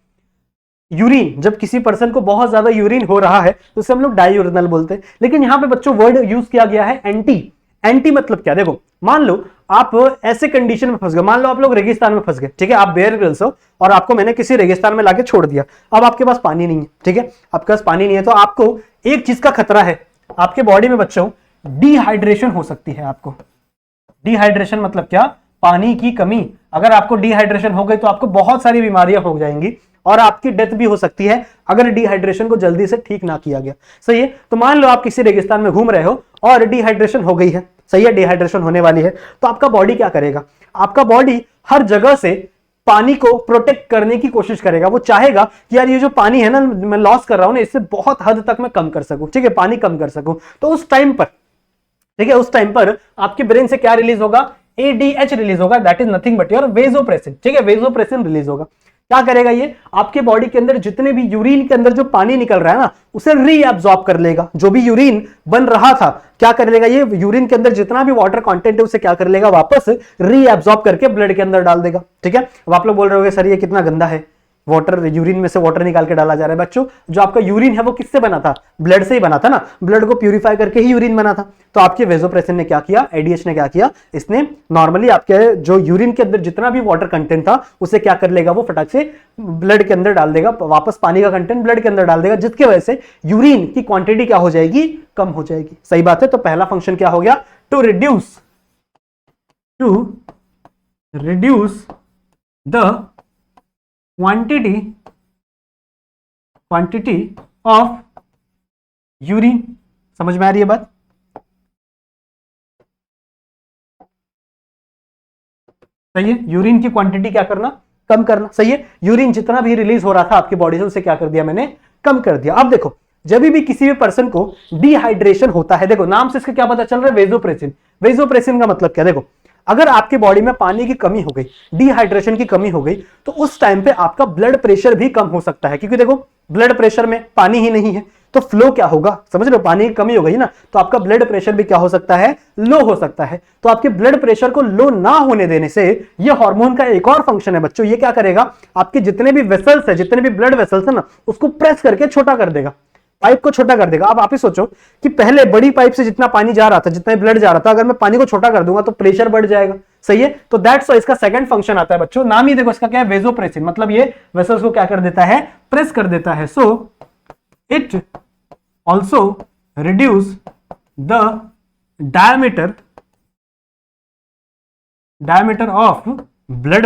यूरिन, जब किसी पर्सन को बहुत ज्यादा यूरिन हो रहा है तो उसे हम लोग डायूरिनल बोलते हैं। लेकिन यहां पे बच्चों वर्ड यूज किया गया है एंटी। एंटी मतलब क्या, देखो मान लो आप ऐसे कंडीशन में फंस गए, मान लो आप लोग रेगिस्तान में फंस गए, ठीक है, आप बेयर ग्रिल्स हो और आपको मैंने किसी रेगिस्तान में लाके छोड़ दिया, अब आपके पास पानी नहीं है, ठीक है, आपके पास पानी नहीं है, तो आपको एक चीज का खतरा है, आपके बॉडी में बच्चों डिहाइड्रेशन हो सकती है। आपको डिहाइड्रेशन मतलब क्या, पानी की कमी। अगर आपको डिहाइड्रेशन हो गई तो आपको बहुत सारी बीमारियां हो जाएंगी, और आपकी डेथ भी हो सकती है अगर डिहाइड्रेशन को जल्दी से ठीक ना किया गया। सही है, तो मान लो आप किसी रेगिस्तान में घूम रहे हो और डिहाइड्रेशन हो गई है, सही है, डिहाइड्रेशन होने वाली है, तो आपका बॉडी क्या करेगा, आपका बॉडी हर जगह से पानी को प्रोटेक्ट करने की कोशिश करेगा। वो चाहेगा कि यार ये जो पानी है ना मैं लॉस कर रहा हूं ना, इससे बहुत हद तक मैं कम कर सकूं, ठीक है, पानी कम कर सकूं। तो उस टाइम पर, ठीक है, उस टाइम पर आपके ब्रेन से क्या रिलीज होगा, एडीएच रिलीज होगा, that is nothing but your vasopressin, ठीक है, वेसोप्रेसिन रिलीज होगा। क्या करेगा ये, आपके बॉडी के अंदर जितने भी यूरिन के अंदर जो पानी निकल रहा है ना उसे रीअब्सॉर्ब कर लेगा। जो भी यूरिन बन रहा था क्या कर लेगा, ये यूरिन के अंदर जितना भी वाटर कंटेंट है उसे क्या कर लेगा, वापस रीअब्सॉर्ब करके ब्लड के अंदर डाल देगा। ठीक है, अब आप लोग बोल रहे होंगे सर ये कितना गंदा है, वाटर, यूरिन में से वाटर निकाल के डाला जा रहा है। बच्चों जो आपका यूरिन है वो किससे बना था, ब्लड से ही बना था ना, ब्लड को प्यूरिफाई करके ही यूरिन बना था। तो आपके वेसोप्रेसिन ने क्या किया, एडीएच ने क्या किया, इसने नॉर्मली आपके जो यूरिन के अंदर जितना भी वाटर कंटेंट था उसे क्या कर लेगा, वो फटाक से ब्लड के अंदर डाल देगा, वापस पानी का कंटेंट ब्लड के अंदर डाल देगा, जिसकी वजह से यूरिन की क्वांटिटी क्या हो जाएगी, कम हो जाएगी। सही बात है, तो पहला फंक्शन क्या हो गया, to reduce the quantity of urine. समझ में आ रही है बात, सही है, यूरिन की क्वांटिटी क्या करना, कम करना। सही है, यूरिन जितना भी रिलीज हो रहा था आपकी बॉडी से उसे क्या कर दिया मैंने, कम कर दिया। अब देखो जब भी किसी भी पर्सन को डिहाइड्रेशन होता है, देखो नाम से इसका क्या पता चल रहा है, वेसोप्रेसिन। वेसोप्रेसिन का मतलब क्या, देखो अगर आपके बॉडी में पानी की कमी हो गई, डिहाइड्रेशन की कमी हो गई, तो उस टाइम पे आपका ब्लड प्रेशर भी कम हो सकता है, क्योंकि देखो ब्लड प्रेशर में पानी ही नहीं है तो फ्लो क्या होगा, समझ रहे हो, पानी की कमी हो गई ना तो आपका ब्लड प्रेशर भी क्या हो सकता है, लो हो सकता है। तो आपके ब्लड प्रेशर को लो ना होने देने से ये हार्मोन का एक और फंक्शन है बच्चों, ये क्या करेगा, आपके जितने भी वेसल्स है, जितने भी ब्लड वेसल्स है ना उसको प्रेस करके छोटा कर देगा, पाइप को छोटा कर देगा। अब आप ही सोचो कि पहले बड़ी पाइप से जितना पानी जा रहा था, जितना ब्लड जा रहा था, अगर मैं पानी को छोटा कर दूंगा तो प्रेशर बढ़ जाएगा। सही है, तो दैट्स व्हाई इसका सेकंड फंक्शन आता है बच्चों, नाम ही देखो इसका क्या है, वेसोप्रेसिन, मतलब ये वेसल्स को क्या कर देता है, प्रेस कर देता है। So it also reduce the diameter of blood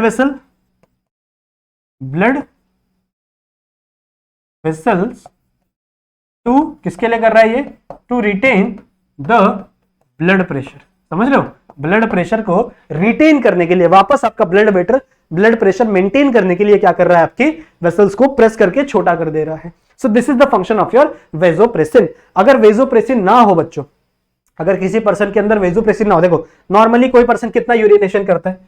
vessels to, किसके लिए कर रहा है ये, to retain the blood pressure. समझ रहे हो, ब्लड प्रेशर को रिटेन करने के लिए, वापस आपका ब्लड प्रेशर मेंटेन करने के लिए क्या कर रहा है, आपके वेसल्स को प्रेस करके छोटा कर दे रहा है। So this is the function of your vasopressin. अगर वेसोप्रेसिन ना हो बच्चों, अगर किसी पर्सन के अंदर वेसोप्रेसिन ना हो, देखो नॉर्मली कोई पर्सन कितना यूरिनेशन करता है,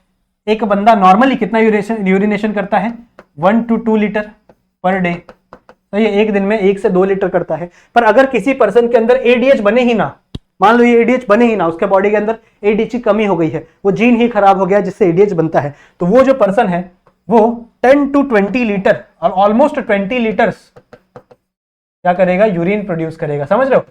एक बंदा नॉर्मली कितना यूरिनेशन करता है, 1 to 2 लीटर पर डे। तो ये एक दिन में 1 से 2 लीटर करता है। पर अगर किसी पर्सन के अंदर एडीएच बने ही ना, मान लो ये एडीएच बने ही ना, उसके बॉडी के अंदर एडीएच की कमी हो गई है, वो जीन ही खराब हो गया जिससे एडीएच बनता है, तो वो जो पर्सन है वो 10 to 20 लीटर और ऑलमोस्ट 20 लीटर्स क्या करेगा, यूरिन प्रोड्यूस करेगा। समझ रहे हो,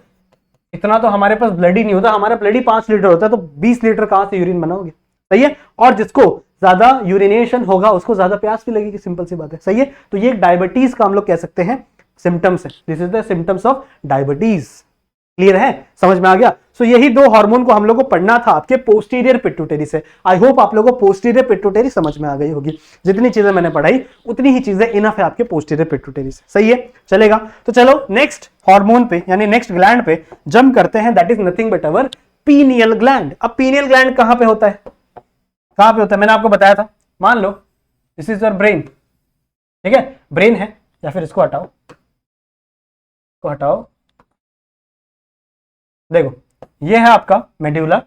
इतना तो हमारे पास ब्लड ही नहीं होता, हमारा ब्लड ही 5 लीटर होता है, तो 20 लीटर कहां से यूरिन बनाओगे। सही है, और जिसको ज्यादा यूरिनेशन होगा उसको ज्यादा प्यास भी लगेगी, सिंपल सी बात है। सही है, तो ये डायबिटीज का हम लोग कह सकते हैं सिम्टम्स है, this is the symptoms of diabetes. Clear है, समझ में आ गया। सो यही दो हार्मोन को हम लोग को पढ़ना था आपके पोस्टीरियर पिट्यूटरी से। आई होप आप लोगों को पोस्टीरियर पिट्यूटरी समझ में आ गई होगी, जितनी चीजें मैंने पढ़ाई उतनी ही चीजें इनफ है आपके पोस्टीरियर पिट्यूटरी से। सही है, चलेगा। तो चलो नेक्स्ट हार्मोन पे यानी नेक्स्ट ग्लैंड पे जंप करते हैं, that is nothing but our pineal gland. अब पीनियल ग्लैंड कहां पे होता है, कहां पे होता है, मैंने आपको बताया था, मान लो दिस इज योर ब्रेन, ठीक है, ब्रेन है, या फिर इसको हटाओ, को हटाओ, देखो ये है आपका मेडुला,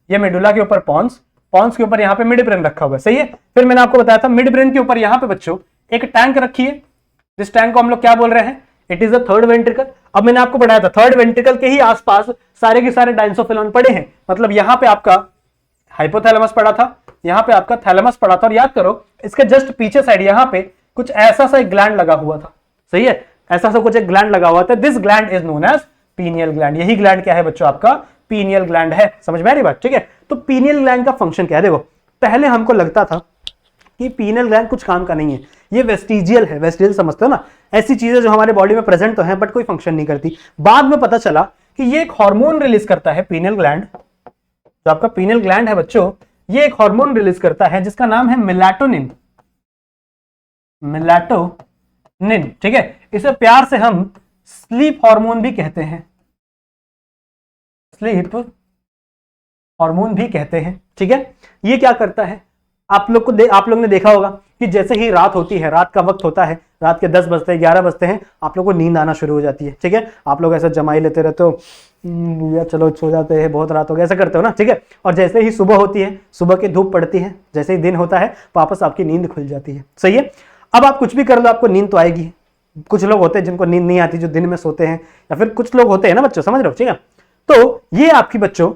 ये मेडुला के ऊपर पॉन्स, पॉन्स के ऊपर यहाँ पे मिड ब्रेन रखा हुआ है। सही है, फिर मैंने आपको बताया था मिड ब्रेन के ऊपर यहाँ पे बच्चों एक टैंक रखी है, जिस टैंक को हम लोग क्या बोल रहे हैं, it is a third ventricle. अब मैंने आपको बताया था थर्ड वेंट्रिकल के ही आसपास सारे के सारे डायंसोफिलॉन पड़े हैं, मतलब यहाँ पे आपका हाइपोथैलेमस पड़ा था, यहाँ पे आपका थैलेमस पड़ा था, और याद करो इसके जस्ट पीछे साइड यहाँ पे कुछ ऐसा सा एक ग्लैंड लगा हुआ था। सही है, ऐसा सा कुछ एक ग्लैंड लगा हुआ था, this gland is known as pineal gland. यही ग्लैंड क्या है बच्चों, आपका पीनियल ग्लैंड है। समझ में आ रही बात, ठीक है। तो पीनियल ग्लैंड का फंक्शन क्या है, देखो पहले हमको लगता था कि पीनियल ग्लैंड कुछ काम का नहीं है, ये वेस्टिजियल है, वेस्टिजियल समझते हो ना, ऐसी चीजें जो हमारे बॉडी में प्रेजेंट तो है बट कोई फंक्शन नहीं करती। बाद में पता चला कि ये एक हार्मोन रिलीज करता है पीनियल ग्लैंड, जो आपका पीनियल ग्लैंड है बच्चों, ये एक हार्मोन रिलीज करता है जिसका नाम है मेलाटोनिन, मेलाटोनिन। निन, ठीक है। इसे प्यार से हम स्लीप हार्मोन भी कहते हैं, स्लीप हार्मोन भी कहते हैं, ठीक है। ये क्या करता है, आप लोग ने देखा होगा कि जैसे ही रात होती है, रात का वक्त होता है, रात के 10 बजते हैं, 11 बजते हैं, आप लोग को नींद आना शुरू हो जाती है, ठीक है। आप लोग ऐसा जमाई लेते रहते हो, भैया चलो सो जाते हैं, बहुत रात हो गई, ऐसा करते हो ना, ठीक है। और जैसे ही सुबह होती है, सुबह की धूप पड़ती है, जैसे ही दिन होता है, वापस आपकी नींद खुल जाती है, सही है। अब आप कुछ भी कर लो, आपको नींद तो आएगी। कुछ लोग होते हैं जिनको नींद नहीं आती, जो दिन में सोते हैं, या फिर कुछ लोग होते हैं ना बच्चों, समझ रहे हो, ठीक है। तो ये आपकी बच्चों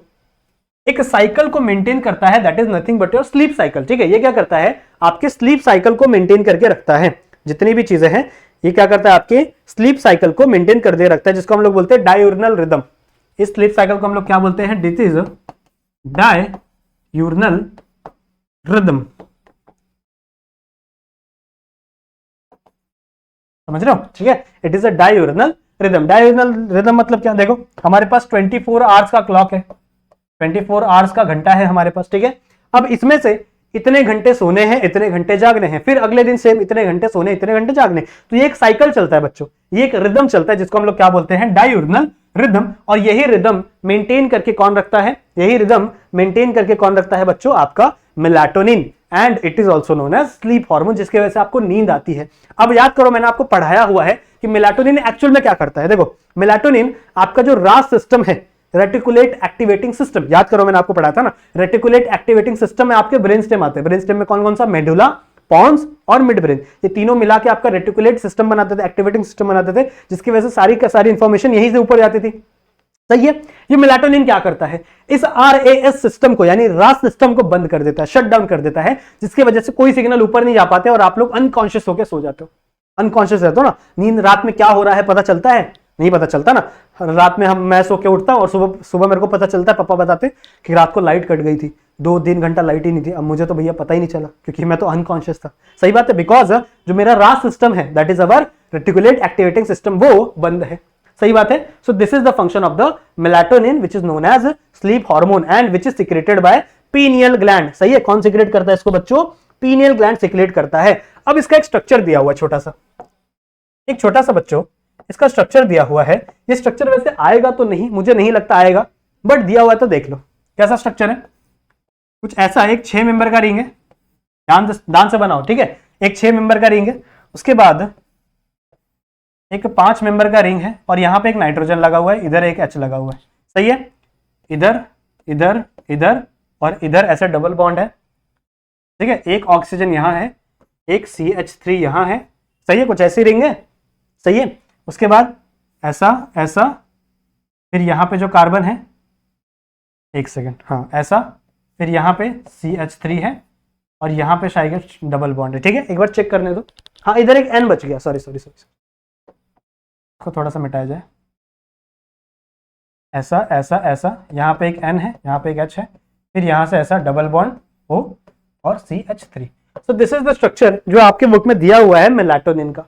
एक साइकिल को मेंटेन करता है, that is nothing but your sleep cycle, ठीक है। ये क्या करता है, आपके स्लीप साइकिल को मेंटेन करके रखता है। जितनी भी चीजें हैं, ये क्या करता है, आपके स्लीप साइकिल को मेंटेन करके रखता है, जिसको हम लोग बोलते हैं डायurnal रिदम। इस स्लीप साइकिल को हम लोग क्या बोलते हैं, दिस इज डायurnal रिदम, समझ रहे हो, ठीक है। It is a diurnal rhythm. Diurnal rhythm मतलब क्या, देखो हमारे पास 24 आवर्स का क्लॉक है, 24 आवर्स का घंटा है हमारे पास, ठीक है। अब इसमें से इतने घंटे सोने हैं, इतने घंटे जागने हैं, फिर अगले दिन सेम इतने घंटे सोने, इतने घंटे जागने। तो ये एक साइकिल चलता है बच्चों, ये एक रिदम चलता है, जिसको हम लोग क्या बोलते हैं, डायurnal रिदम। और यही रिदम मेंटेन करके कौन रखता है, यही रिदम मेंटेन करके कौन रखता है बच्चों, आपका melatonin, and it is also known as sleep hormone, जिसकी वजह से आपको नींद आती है। अब याद करो, मैंने आपको पढ़ाया हुआ है कि मेलाटोनिन एक्चुअल में क्या करता है। देखो मेलाटोनिन आपका जो रास सिस्टम है, रेटिकुलेट एक्टिवेटिंग सिस्टम, याद करो मैंने आपको पढ़ाया था ना, रेटिकुलेट एक्टिवेटिंग सिस्टम में आपके ब्रेन स्टेम आते हैं। ब्रेन स्टेम में कौन कौन सा, मेडुला, पॉन्स और मिड ब्रेन, ये तीनों मिला के आपका रेटिकुलेट सिस्टम बनाते थे, एक्टिवेटिंग सिस्टम बनाते थे, जिसकी वजह से सारी का सारी इंफॉर्मेशन यहीं से ऊपर जाती थी, सही है। ये मेलाटोनिन क्या करता है, इस आरएएस सिस्टम को, यानी रास सिस्टम को बंद कर देता है, शट डाउन कर देता है, जिसकी वजह से कोई सिग्नल ऊपर नहीं जा पाते और आप लोग अनकॉन्शियस होकर सो जाते हो। अनकॉन्शियस रहते हो ना, नींद रात में क्या हो रहा है पता चलता है, नहीं पता चलता ना। रात में मैं सो के उठता हूं और सुबह सुबह मेरे को पता चलता है, पापा बताते कि रात को लाइट कट गई थी, 2-3 घंटा लाइट ही नहीं थी। अब मुझे तो भैया पता ही नहीं चला, क्योंकि मैं तो अनकॉन्शियस था, सही बात है। बिकॉज जो मेरा रास सिस्टम है, that is our reticulate activating system, वो बंद है, सही बात है। So this is the function of the melatonin, which is known as sleep hormone, and which is secreted by pineal gland, सही है। कौन सिक्रेट करता है इसको बच्चों, पीनियल ग्लैंड सिक्रेट करता है। अब इसका एक स्ट्रक्चर दिया हुआ है, छोटा सा, एक छोटा सा बच्चों इसका स्ट्रक्चर दिया हुआ है। ये स्ट्रक्चर वैसे आएगा तो नहीं, मुझे नहीं लगता आएगा, बट दिया हुआ है तो देख लो कैसा स्ट्रक्चर है। कुछ ऐसा, एक 6 मेंबर का रिंग है, ध्यान से बनाओ, ठीक है। एक 6 मेंबर का रिंग है, उसके बाद एक 5 मेंबर का रिंग है, और यहां पे एक नाइट्रोजन लगा हुआ है, इधर एक H लगा हुआ है, सही है। इधर इधर इधर और इधर ऐसे डबल बॉन्ड है, ठीक है। एक ऑक्सीजन यहां है, एक CH3 यहां है, सही है। कुछ ऐसी रिंग है, सही है। उसके बाद ऐसा ऐसा, फिर यहां पे जो कार्बन है, एक सेकेंड, हाँ ऐसा, फिर यहां पे CH3 है, और यहां पे शायद डबल बॉन्ड है, ठीक है। एक बार चेक करने दो, हाँ इधर एक N बच गया, सॉरी सॉरी सॉरी, को थोड़ा सा मिटाया जाए, ऐसा ऐसा ऐसा, यहाँ पे एक N है, यहाँ पे एक H है, फिर यहाँ से ऐसा डबल बॉन्ड O और CH3। So this is the structure जो आपके बुक में दिया हुआ है मेलाटोनिन का,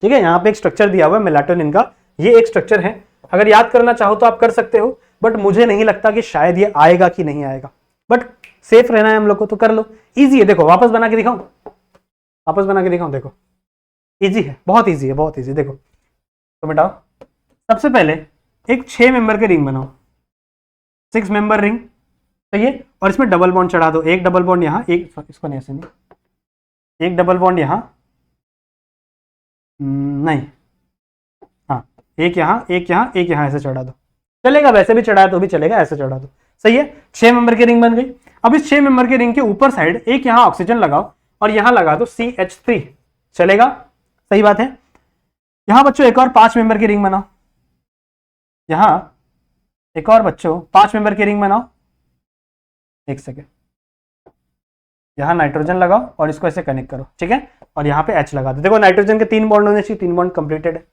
ठीक है। यहाँ पे एक स्ट्रक्चर दिया हुआ है मेलाटोनिन का, ये एक स्ट्रक्चर है। अगर याद करना चाहो तो आप कर सकते हो, बट मुझे नहीं लगता कि शायद ये आएगा कि नहीं आएगा, बट सेफ रहना है हम लोग को, तो कर लो। इजी है, देखो वापस बना के दिखाऊं, वापस बना के दिखाऊं, देखो इजी है, बहुत इजी है, बहुत इजी। देखो तो बेटाओ, सबसे पहले एक 6 मेंबर के रिंग बनाओ, 6 मेंबर रिंग, सही है। और इसमें डबल बॉन्ड चढ़ा दो, एक डबल बॉन्ड यहाँ, एक इसको नहीं, ऐसे नहीं, एक डबल बॉन्ड यहाँ, नहीं, हाँ एक यहाँ एक यहाँ एक यहाँ, ऐसे चढ़ा दो, चलेगा। वैसे भी चढ़ाया तो भी चलेगा, ऐसे चढ़ा दो, सही है। 6 मेंबर की रिंग बन गई। अब इस 6 मेंबर के रिंग के ऊपर साइड एक यहाँ ऑक्सीजन लगाओ, और यहाँ लगा दो CH3, चलेगा, सही बात है। यहाँ बच्चों एक और 5 मेंबर की रिंग बनाओ, यहाँ एक और बच्चों 5 मेंबर की रिंग बनाओ, एक सेकेंड, यहाँ नाइट्रोजन लगाओ और इसको ऐसे कनेक्ट करो, ठीक है। और यहाँ पे H लगा दो। देखो नाइट्रोजन के 3 बॉन्ड होने चाहिए, 3 बॉन्ड कंप्लीटेड है।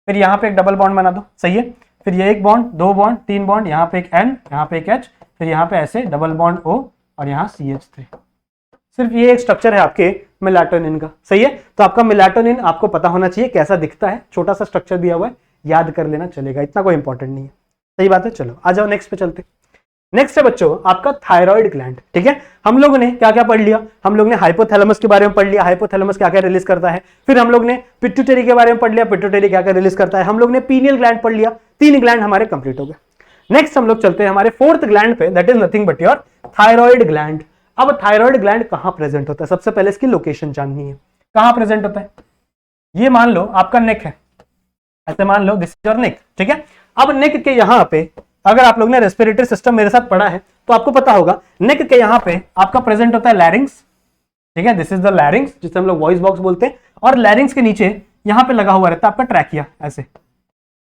फिर यहाँ पे एक डबल बॉन्ड बना दो, सही है। फिर ये एक बॉन्ड, 2 बॉन्ड, 3 बॉन्ड, यहाँ पे एक N, यहाँ पे एक H, फिर यहाँ पे ऐसे डबल बॉन्ड O और यहाँ CH3। सिर्फ ये एक स्ट्रक्चर है आपके मेलाटोनिन का, सही है। तो आपका मेलाटोनिन आपको पता होना चाहिए कैसा दिखता है, छोटा सा स्ट्रक्चर दिया हुआ है, याद कर लेना चलेगा, इतना कोई इंपॉर्टेंट नहीं है, सही बात है। चलो आ जाओ नेक्स्ट पे चलते। नेक्स्ट है बच्चों आपका थायराइड ग्लैंड। ठीक है, हम लोगों ने क्या क्या पढ़ लिया, हम लोग ने हाइपोथैलेमस के बारे में पढ़ लिया, हाइपोथैलेमस क्या क्या रिलीज करता है। फिर हम लोग ने पिट्यूटरी के बारे में पढ़ लिया, पिट्यूटरी क्या क्या रिलीज करता है। हम लोग ने पीनियल ग्लैंड पढ़ लिया, 3 ग्लैंड हमारे कंप्लीट हो गए। नेक्स्ट हम लोग चलते हैं हमारे 4th ग्लैंड पे, that is nothing but your thyroid gland. अब थायराइड ग्लैंड कहां प्रेजेंट होता है, सबसे पहले इसकी लोकेशन जाननी है, कहां प्रेजेंट होता है। ये मान लो आपका नेक है, ऐसे मान लो दिस इज योर नेक। ठीक है, अब नेक के यहां पे अगर आप लोग ने रेस्पिरेटरी सिस्टम मेरे साथ पढ़ा है तो आपको पता होगा नेक के यहां पे आपका प्रेजेंट होता है लैरिंग्स। ठीक है, दिस इज द लैरिंग्स जिसे हम लोग वॉइस बॉक्स बोलते हैं, और लैरिंग्स के नीचे यहां पे लगा हुआ रहता है आपका ट्रैकिया। ऐसे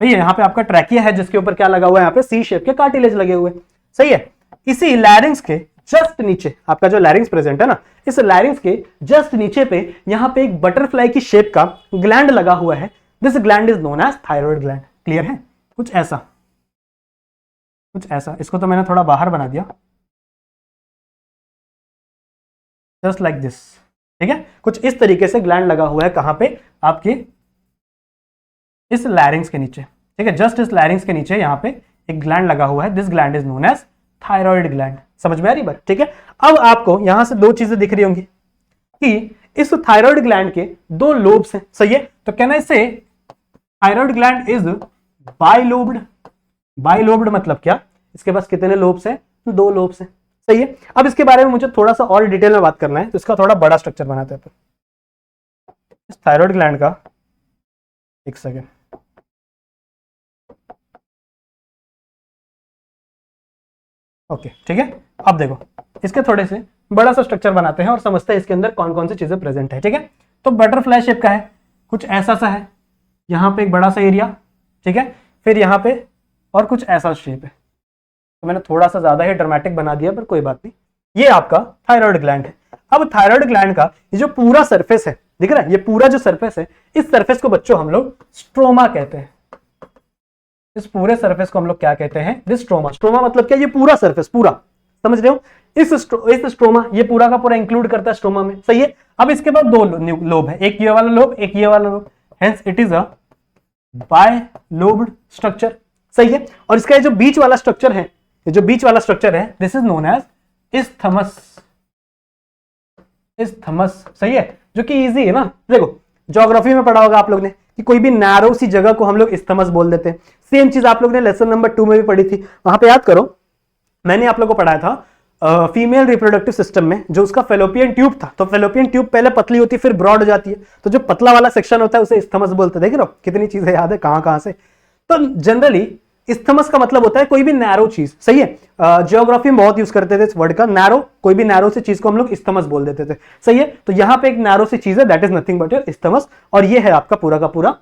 भैया यहाँ पे आपका ट्रैकिया है जिसके ऊपर क्या लगा हुआ है, यहाँ पे सी शेप के कार्टिलेज लगे हुए। सही है, इसी लैरिंग्स के जस्ट नीचे आपका जो लैरिंग्स प्रेजेंट है ना, इस लैरिंग्स के जस्ट नीचे पे यहाँ पे एक बटरफ्लाई की शेप का ग्लैंड लगा हुआ है। This gland is known as thyroid gland. Clear है, कुछ ऐसा, कुछ ऐसा। इसको तो मैंने थोड़ा बाहर बना दिया, जस्ट लाइक दिस। ठीक है, कुछ इस तरीके से ग्लैंड लगा हुआ है, कहां पे, आपके इस लैरिंग्स के नीचे। ठीक है, जस्ट इस लैरिंग्स के नीचे यहाँ पे एक ग्लैंड लगा हुआ है। This gland is known as thyroid gland. समझ में आ रही बात। ठीक है, अब आपको यहां से 2 चीजें दिख रही होंगी कि इस थायराइड ग्लैंड के 2 लोब्स हैं। सही है, तो कहना इससे thyroid gland is bilobed. Bilobed मतलब क्या, इसके पास कितने लोब्स हैं, 2 लोब्स हैं। सही है, अब इसके बारे में मुझे थोड़ा सा और डिटेल में बात करना है, तो इसका थोड़ा बड़ा स्ट्रक्चर बनाते हैं। इस थायराइड ग्लैंड का, एक सेकेंड, ओके ठीक है। अब देखो इसके थोड़े से बड़ा सा स्ट्रक्चर बनाते हैं और समझते हैं इसके अंदर कौन कौन सी चीजें प्रेजेंट है। ठीक है, तो बटरफ्लाई शेप का है, कुछ ऐसा सा है, यहाँ पे एक बड़ा सा एरिया। ठीक है, फिर यहाँ पे और कुछ ऐसा शेप है। तो मैंने थोड़ा सा ज्यादा ही ड्रामेटिक बना दिया, पर कोई बात नहीं। ये आपका थायराइड ग्लैंड है। अब थायराइड ग्लैंड का ये जो पूरा सरफेस है, दिख रहा है, ये पूरा जो सरफेस है, इस सरफेस को बच्चों हम लोग स्ट्रोमा कहते हैं। इस पूरे सरफेस को हम लोग क्या कहते हैं, दिस स्ट्रोमा। स्ट्रोमा मतलब क्या, ये पूरा सरफेस, पूरा, समझ रहे हो। इस स्ट्रोमा ये पूरा का पूरा इंक्लूड करता है स्ट्रोमा में। सही है, अब इसके बाद 2 लोब है, एक ये वाला लोब, एक ये वाला lobe, hence it is a bilobed structure. सही है, और इसका जो बीच वाला स्ट्रक्चर है, ये जो बीच वाला स्ट्रक्चर है, this is known as isthmus. Isthmus, सही है, जो कि इजी है ना। देखो ज्योग्राफी में पढ़ा होगा आप लोग ने कि कोई भी नैरो सी जगह को हम लोग इस्थमस बोल देते हैं। सेम चीज आप लोग ने लेसन नंबर 2 में भी पढ़ी थी, वहां पे याद करो, मैंने आप लोगों को पढ़ाया था फीमेल रिप्रोडक्टिव सिस्टम में जो उसका फेलोपियन ट्यूब था, तो फेलोपियन ट्यूब पहले पतली होती है फिर ब्रॉड हो जाती है, तो जो पतला वाला सेक्शन होता है उसे इस्थमस बोलते हैं। देख रहे हो कितनी चीजें याद है, कहां से। तो जनरली इस्थमस का मतलब होता है कोई भी नैरो चीज। सही है, जियोग्राफी में बहुत यूज करते थे इस वर्ड का, नैरो, कोई भी नैरो सी चीज को हम लोग इस्थमस बोल देते थे। सही है, तो यहां पे एक नैरो सी चीज है, that is nothing but your isthmus, और ये है आपका पूरा का पूरा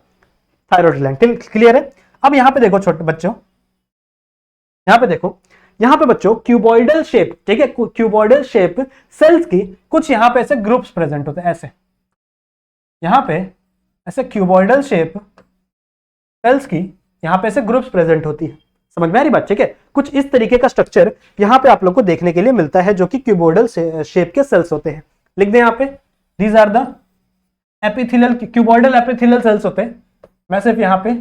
थायराइड ग्लैंड। क्लियर है। अब यहां पे देखो छोटे बच्चों, यहां पे देखो, यहां पे बच्चों क्यूबॉइडल शेप, ठीक है, क्यूबॉइडल शेप सेल्स की कुछ यहां पे ऐसे ग्रुप्स प्रेजेंट होते हैं, ऐसे यहां पे ऐसे क्यूबॉइडल शेप सेल्स की यहां पे ऐसे ग्रुप्स प्रेजेंट होती है। समझ में आ रही बात। ठीक है, कुछ इस तरीके का स्ट्रक्चर यहां पे आप लोग को देखने के लिए मिलता है, जो कि क्यूबॉइडल शेप के सेल्स होते हैं। लिख दें यहां पे, these are the epithelial, cuboidal epithelial cells होते हैं। मैं सिर्फ यहां पे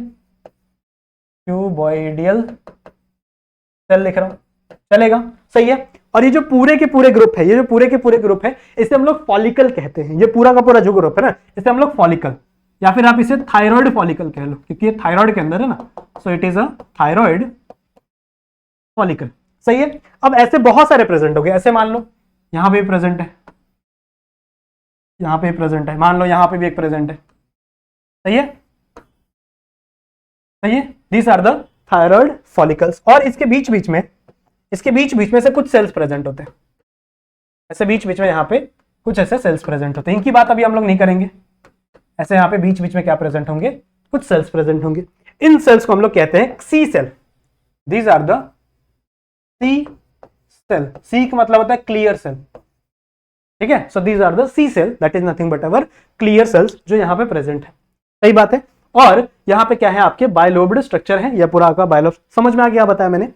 क्यूबॉइडियल सेल लिख रहा हूं, चलेगा। सही है, और ये जो पूरे के पूरे ग्रुप है, ये जो पूरे के पूरे ग्रुप है, इसे हम लोग फॉलिकल कहते हैं। ये पूरा का पूरा जो ग्रुप है ना, इसे हम लोग फॉलिकल, या फिर आप इसे थायराइड फॉलिकल कह लो, क्योंकि ये थायराइड के अंदर है ना, so it is a thyroid follicle. सही है, अब ऐसे बहुत सारे प्रेजेंट हो गए, ऐसे मान लो यहां पे प्रेजेंट है, यहां पे प्रेजेंट है, मान लो यहां पे भी एक प्रेजेंट है। सही है, सही है, these are the thyroid follicles. और इसके बीच बीच में, इसके बीच बीच में से कुछ सेल्स प्रेजेंट होते हैं, ऐसे बीच बीच में यहाँ पे कुछ ऐसे सेल्स प्रेजेंट होते हैं। इनकी बात अभी हम लोग नहीं करेंगे। ऐसे यहाँ पे बीच बीच में क्या प्रेजेंट होंगे, कुछ सेल्स प्रेजेंट होंगे। इन सेल्स को हम लोग कहते हैं C cell. These are the C cell. C का मतलब होता है क्लियर सेल। ठीक है, so these are the C cell, that is nothing but our clear cells, जो यहाँ पे प्रेजेंट है। सही बात है। और यहाँ पे क्या है, आपके बायलोब्ड स्ट्रक्चर है, या पूरा आपका बायलोब। समझ में आ गया बताया मैंने,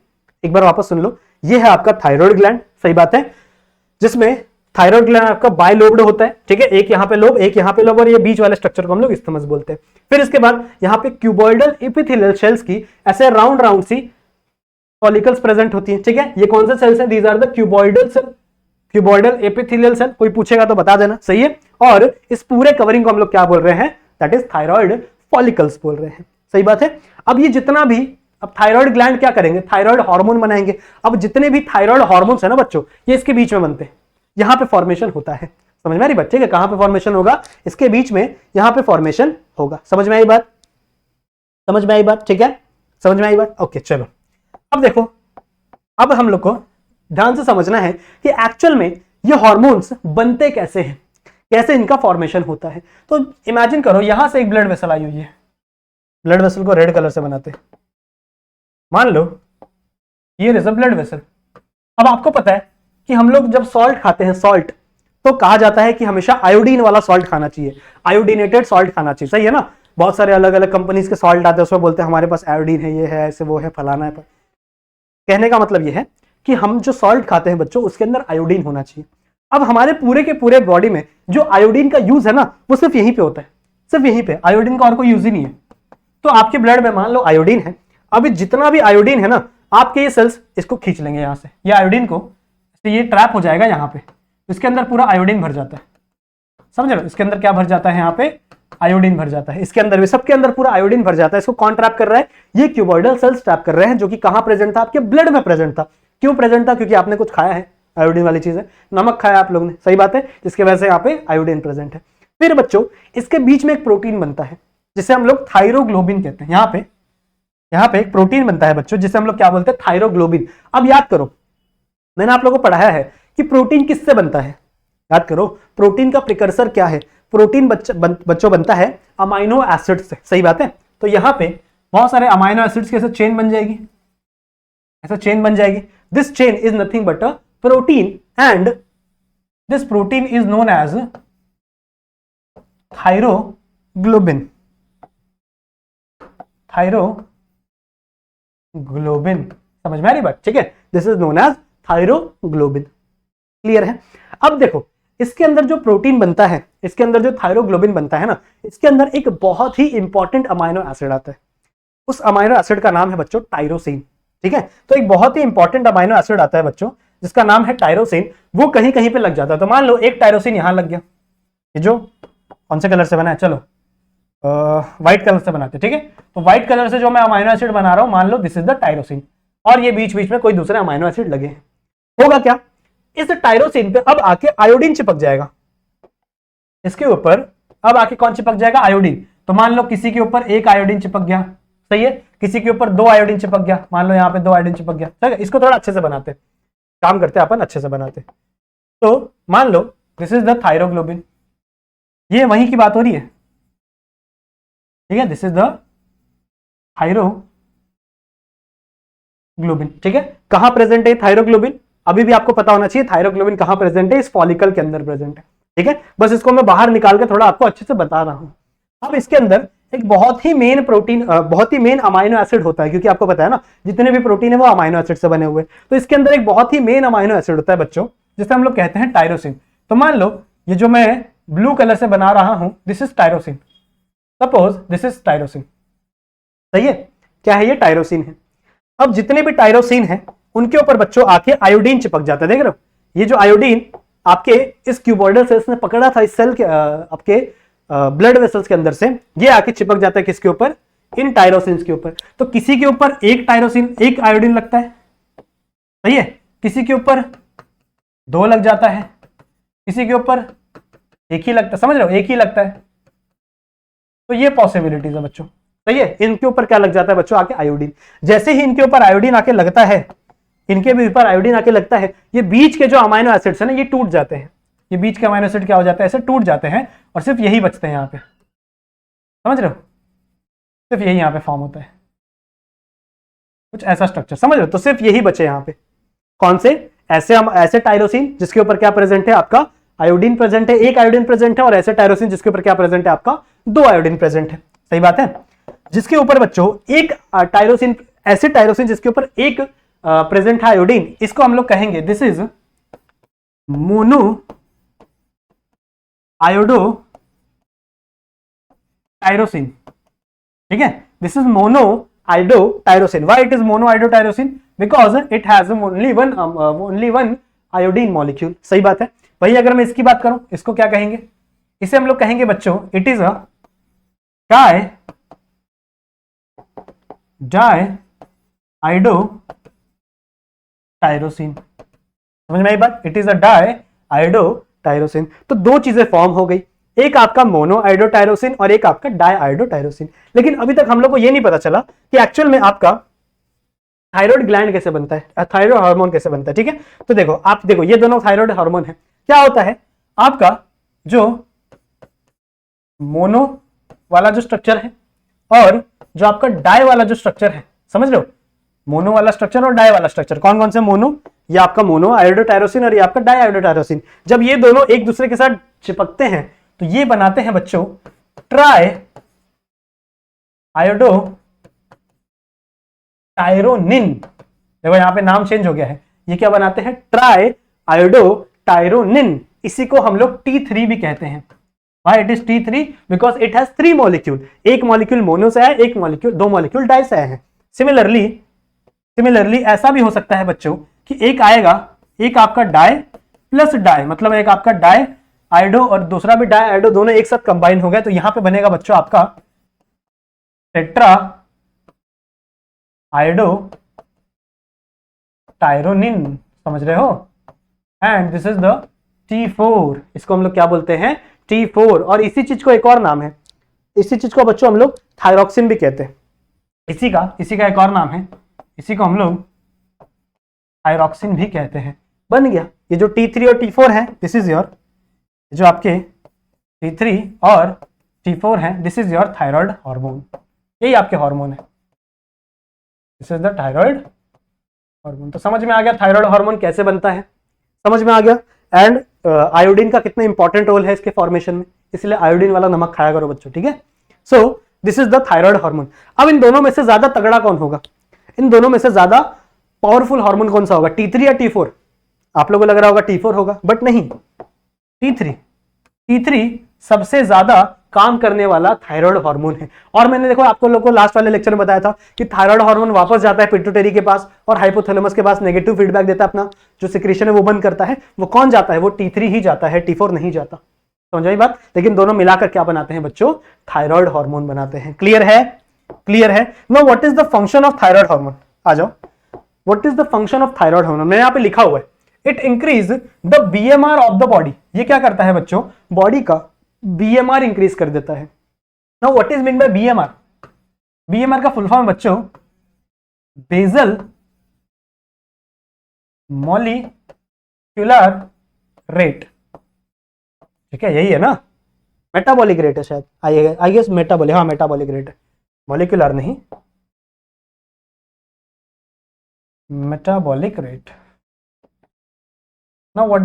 एक बार वापस सुन लो। ये है आपका थायराइड ग्लैंड, सही बात है, जिसमें थायराइड ग्लैंड आपका बायलोब्ड होता है। ठीक है, एक यहाँ पे लोब, एक यहाँ पे लोब, और ये बीच वाले स्ट्रक्चर को हम लोग इस्थमस बोलते हैं। फिर इसके बाद यहाँ पे क्यूबॉइडल एपिथेलियल सेल्स की ऐसे राउंड राउंड सी फॉलिकल्स प्रेजेंट होती है, ठीक है। ये कौन से सेल्स हैं? These are the cuboidal cell, cuboidal epithelial cell. कोई पूछेगा तो बता देना, सही है। और इस पूरे कवरिंग को हम लोग क्या बोल रहे हैं? दैट इज थायराइड फॉलिकल्स बोल रहे हैं, सही बात है। अब ये जितना भी, अब थायराइड ग्लैंड क्या करेंगे? थायराइड हार्मोन बनाएंगे। अब जितने भी थायराइड हार्मोन्स है ना बच्चों, ये इसके बीच में बनते हैं, यहां पे फॉर्मेशन होता है। समझ में आ रही बच्चे? कहां पे फॉर्मेशन होगा? इसके बीच में, यहां पे फॉर्मेशन होगा। समझ में आई बात? समझ में आई बात? ठीक है, समझ में आई बात? ओके, चलो अब देखो, अब हम लोग को ध्यान से समझना है कि एक्चुअल में ये हार्मोन्स बनते कैसे हैं, कैसे इनका फॉर्मेशन होता है। तो इमेजिन करो, यहां से एक ब्लड वेसल आई हुई है, ब्लड वेसल को रेड कलर से बनाते हैं, मान लो ये इज अ ब्लड वेसल। अब आपको पता है कि हम लोग जब सॉल्ट खाते हैं, सॉल्ट, तो कहा जाता है कि हमेशा आयोडीन वाला सॉल्ट खाना चाहिए, आयोडीनेटेड सॉल्ट खाना चाहिए, सही है ना। बहुत सारे अलग अलग कंपनीज के सॉल्ट आते हैं, उसमें बोलते हैं हमारे पास आयोडीन है, ये है, ऐसे वो है, फलाना है। कहने का मतलब ये है कि हम जो सॉल्ट खाते हैं बच्चों, उसके अंदर आयोडीन होना चाहिए। अब हमारे पूरे के पूरे बॉडी में जो आयोडीन का यूज है ना, वो सिर्फ यहीं पे होता है, सिर्फ यहीं पे। आयोडीन का और कोई यूज ही नहीं है। तो आपके ब्लड में मान लो आयोडीन है, अभी जितना भी आयोडीन है ना, आपके ये सेल्स इसको खींच लेंगे यहां से, ये आयोडीन को, तो ये ट्रैप हो जाएगा यहाँ पे, इसके अंदर पूरा आयोडीन भर जाता है। समझ लो, इसके अंदर क्या भर जाता है? यहाँ पे आयोडीन भर जाता है, इसके अंदर भी, सबके अंदर पूरा आयोडीन भर जाता है। इसको कौन ट्रैप कर रहा है? ये क्यूबॉइडल सेल्स ट्रैप कर रहे हैं, जो कि कहां प्रेजेंट था? आपके ब्लड में प्रेजेंट था। क्यों प्रेजेंट था? क्योंकि आपने कुछ खाया है, आयोडीन वाली चीज है, नमक खाया आप लोग ने, सही बात है, जिसके वजह से यहाँ पे आयोडीन प्रेजेंट है। फिर बच्चों, इसके बीच में एक प्रोटीन बनता है, जिसे हम लोग थायरोग्लोबिन कहते हैं। यहाँ पे एक प्रोटीन बनता है बच्चों, जिसे हम लोग क्या बोलते हैं? थायरोग्लोबिन। अब याद करो, मैंने आप लोगों को पढ़ाया है कि प्रोटीन किससे बनता है। याद करो, प्रोटीन का प्रिकर्सर क्या है? प्रोटीन बच्चों बनता है अमाइनो एसिड से, सही बात है। तो यहां पे बहुत सारे अमाइनो एसिड्स की ऐसे चेन बन जाएगी, ऐसा चेन बन जाएगी। This chain is nothing but a protein, and this protein is known as thyroglobin. Thyroglobin, समझ में आ रही बात? ठीक है, this is known as thyroglobin. Clear है? अब देखो, इसके अंदर जो प्रोटीन बनता है, इसके अंदर जो थायरोग्लोबिन बनता है ना, इसके अंदर एक बहुत ही इंपॉर्टेंट अमाइनो एसिड आता है। उस अमाइनो एसिड का नाम है बच्चों टायरोसिन। ठीक है, तो एक बहुत ही इंपॉर्टेंट अमाइनो एसिड आता है बच्चों, जिसका नाम है टायरोसिन। वो कहीं कहीं पे लग जाता है। तो मान लो एक टायरोसिन यहां लग गया, ये जो कौन से कलर से बना है? चलो व्हाइट कलर से बनाते हैं, ठीक है। तो व्हाइट कलर से जो मैं अमाइनो एसिड बना रहा हूं, मान लो दिस इज द टायरोसिन, और ये बीच बीच में कोई दूसरे अमाइनो एसिड लगे। होगा क्या? इस टायरोसिन पे अब आके आयोडीन चिपक जाएगा, इसके ऊपर अब आके कौन चिपक जाएगा? आयोडीन। तो मान लो किसी के ऊपर एक आयोडीन चिपक गया, सही है, किसी के ऊपर 2 आयोडीन चिपक गया, मान लो यहाँ पे 2 आयोडीन चिपक गया। ठीक है, इसको थोड़ा अच्छे से बनाते, काम करते अपन अच्छे से बनाते। तो मान लो दिस इज द थायरोग्लोबिन, ये वहीं की बात हो रही है, ठीक है, दिस इज द थायरोग्लोबिन। ठीक है, कहां प्रेजेंट है थायरोग्लोबिन? अभी भी आपको पता होना चाहिए थायरोग्लोबिन कहां प्रेजेंट है? इस फॉलिकल के अंदर प्रेजेंट है। ठीक है, बस इसको मैं बाहर निकाल के थोड़ा आपको अच्छे से बता रहा हूं। अब इसके अंदर एक बहुत ही मेन प्रोटीन, बहुत ही मेन अमाइनो एसिड होता है, क्योंकि आपको पता है ना, जितने भी प्रोटीन है वो अमाइनो एसिड से बने हुए। तो इसके अंदर एक बहुत ही मेन अमाइनो एसिड होता है बच्चों, जिसे हम लोग कहते हैं टायरोसिन। तो मान लो ये जो मैं ब्लू कलर से बना रहा हूं, this is tyrosine, suppose this is tyrosine, सही है। क्या है? ये टायरोसिन है। अब जितने भी टायरोसिन है, उनके ऊपर बच्चों आके आयोडीन चिपक जाता है। देख रहे हो, ये जो आयोडीन आपके इस क्यूबॉइडल सेल्स ने पकड़ा था, इस सेल के आपके ब्लड वेसल्स के अंदर से, ये आके चिपक जाता है किसके ऊपर? इन टायरोसिन के ऊपर। तो किसी के ऊपर एक टायरोसिन, एक आयोडीन लगता है, सही है, किसी के ऊपर 2 लग जाता है, किसी के ऊपर एक ही लगता है, समझ रहे हो, एक ही लगता है। तो ये पॉसिबिलिटीज है बच्चों, सही है। इनके ऊपर क्या लग जाता है बच्चों? आके आयोडीन। जैसे ही इनके ऊपर आयोडीन आके लगता है, इनके भी ऊपर आयोडीन आके लगता है, ये बीच के जो अमाइनो एसिड्स है ना, ये टूट जाते हैं। ये बीच के अमाइनो एसिड क्या हो जाता है? ऐसे टूट जाते हैं, और सिर्फ यही बचते हैं यहाँ पे, समझ रहे हो, सिर्फ यही यहाँ पे फॉर्म होता है, कुछ ऐसा स्ट्रक्चर, समझ रहे हो। तो सिर्फ यही बचे यहाँ पे, कौन से? ऐसे टायरोसिन जिसके ऊपर क्या प्रेजेंट है? आपका आयोडीन प्रेजेंट है, एक आयोडीन प्रेजेंट है, और ऐसे टायरोसिन जिसके ऊपर क्या प्रेजेंट है? आपका 2 आयोडीन प्रेजेंट है, सही बात है। जिसके ऊपर बच्चों एक टायरोसिन, ऐसे टायरोसिन जिसके ऊपर एक प्रेजेंट है आयोडीन, इसको हम लोग कहेंगे this is mono iodo tyrosine. ठीक है, this is mono iodo tyrosine. Why it is mono iodo tyrosine? Because it has only one iodine molecule. सही बात है। वही अगर मैं इसकी बात करूं, इसको क्या कहेंगे, इसे हम लोग कहेंगे बच्चों it is a diiodotyrosine. समझ में आई बात, it is a diiodotyrosine. तो दो चीजें फॉर्म हो गई, एक आपका मोनो आइडोटायरोसिन और एक आपका डाई आइडोटायरोसिन। लेकिन अभी तक हम लोग को यह नहीं पता चला कि एक्चुअल में आपका थायराइड ग्लैंड कैसे बनता है, थायराइड हार्मोन कैसे बनता है। ठीक है, तो देखो आप देखो ये दोनों थायराइड हार्मोन है। क्या होता है आपका जो मोनो वाला जो स्ट्रक्चर है और जो आपका डाई वाला जो स्ट्रक्चर है, समझ रहे हो, मोनो वाला स्ट्रक्चर और डाई वाला स्ट्रक्चर, कौन कौन से मोनो, ये आपका मोनो आयोडोटायरोसिन और ये आपका डाई आयोडोटायरोसिन। जब ये दोनों एक दूसरे के साथ चिपकते हैं तो ये बनाते हैं बच्चों ट्राई आयोडो टायरोनिन। देखो यहां पे नाम चेंज हो गया है, ये क्या बनाते हैं, ट्राई आयोडो टायरोनिन। इसी को हम लोग T3 भी कहते हैं। Why it is T3? Because it has 3 molecule। एक मॉलिक्यूल मोनो से आया, एक मॉलिक्यूल, दो मॉलिक्यूल डाई से आए हैं। सिमिलरली ऐसा भी हो सकता है बच्चों कि एक आएगा, एक आपका डाई प्लस डाई, मतलब एक आपका डाई आइडो और दूसरा भी डाई आइडो, दोनों एक साथ कंबाइन हो गए तो यहां पे बनेगा बच्चों आपका टेट्रा आइडो टायरोनिन। समझ रहे हो, and this is the T4। इसको हम लोग क्या बोलते हैं, T4। और इसी चीज को एक और नाम है, इसी चीज को बच्चों हम लोग थायरॉक्सिन भी कहते हैं। इसी का एक और नाम है, इसी को हम लोग थायरॉक्सिन भी कहते हैं। बन गया ये जो T3 और T4 है, दिस इज योर, जो आपके T3 और T4 है, this is your thyroid hormone. यही आपके हार्मोन है, this is the thyroid hormone. तो समझ में आ गया थायराइड हार्मोन कैसे बनता है, समझ में आ गया। एंड आयोडीन का कितना इंपॉर्टेंट रोल है इसके फॉर्मेशन में, इसलिए आयोडीन वाला नमक खाया करो बच्चों। ठीक है, so this is the thyroid hormone. अब इन दोनों में से ज्यादा तगड़ा कौन होगा, इन दोनों में से ज्यादा पावरफुल हार्मोन कौन सा होगा, T3 या T4? आप लोगों को लग रहा होगा T4 होगा, बट नहीं, T3 सबसे ज्यादा काम करने वाला थायराइड हार्मोन है। और मैंने देखो आपको लोगों को लास्ट वाले लेक्चर में बताया था कि थायराइड हार्मोन वापस जाता है पिट्यूटरी के पास और हाइपोथैलेमस के पास नेगेटिव फीडबैक देता है, अपना जो सिक्रीशन है वो बंद करता है। वो कौन जाता है, वो T3 ही जाता है, T4 नहीं जाता। समझ आई बात। लेकिन दोनों मिलाकर क्या बनाते हैं बच्चों, थायराइड हार्मोन बनाते हैं। क्लियर है, क्लियर है। Now what is the function of thyroid hormone, आ जाओ। What is the function of thyroid hormone, मैंने यहाँ पे लिखा हुआ है, it increase the BMR of the body. ये क्या करता है बच्चों, बॉडी का BMR इंक्रीज कर देता है। Now what is mean by BMR? BMR का फुल फॉर्म बच्चों बेसल मॉलिक्यूलर रेट। ठीक है, यही है ना, मेटाबॉलिक रेट है शायद, आई गेस मेटाबॉलिक, हाँ मेटाबॉलिक रेट है, मॉलिक्यूलर नहीं, metabolic rate. Now what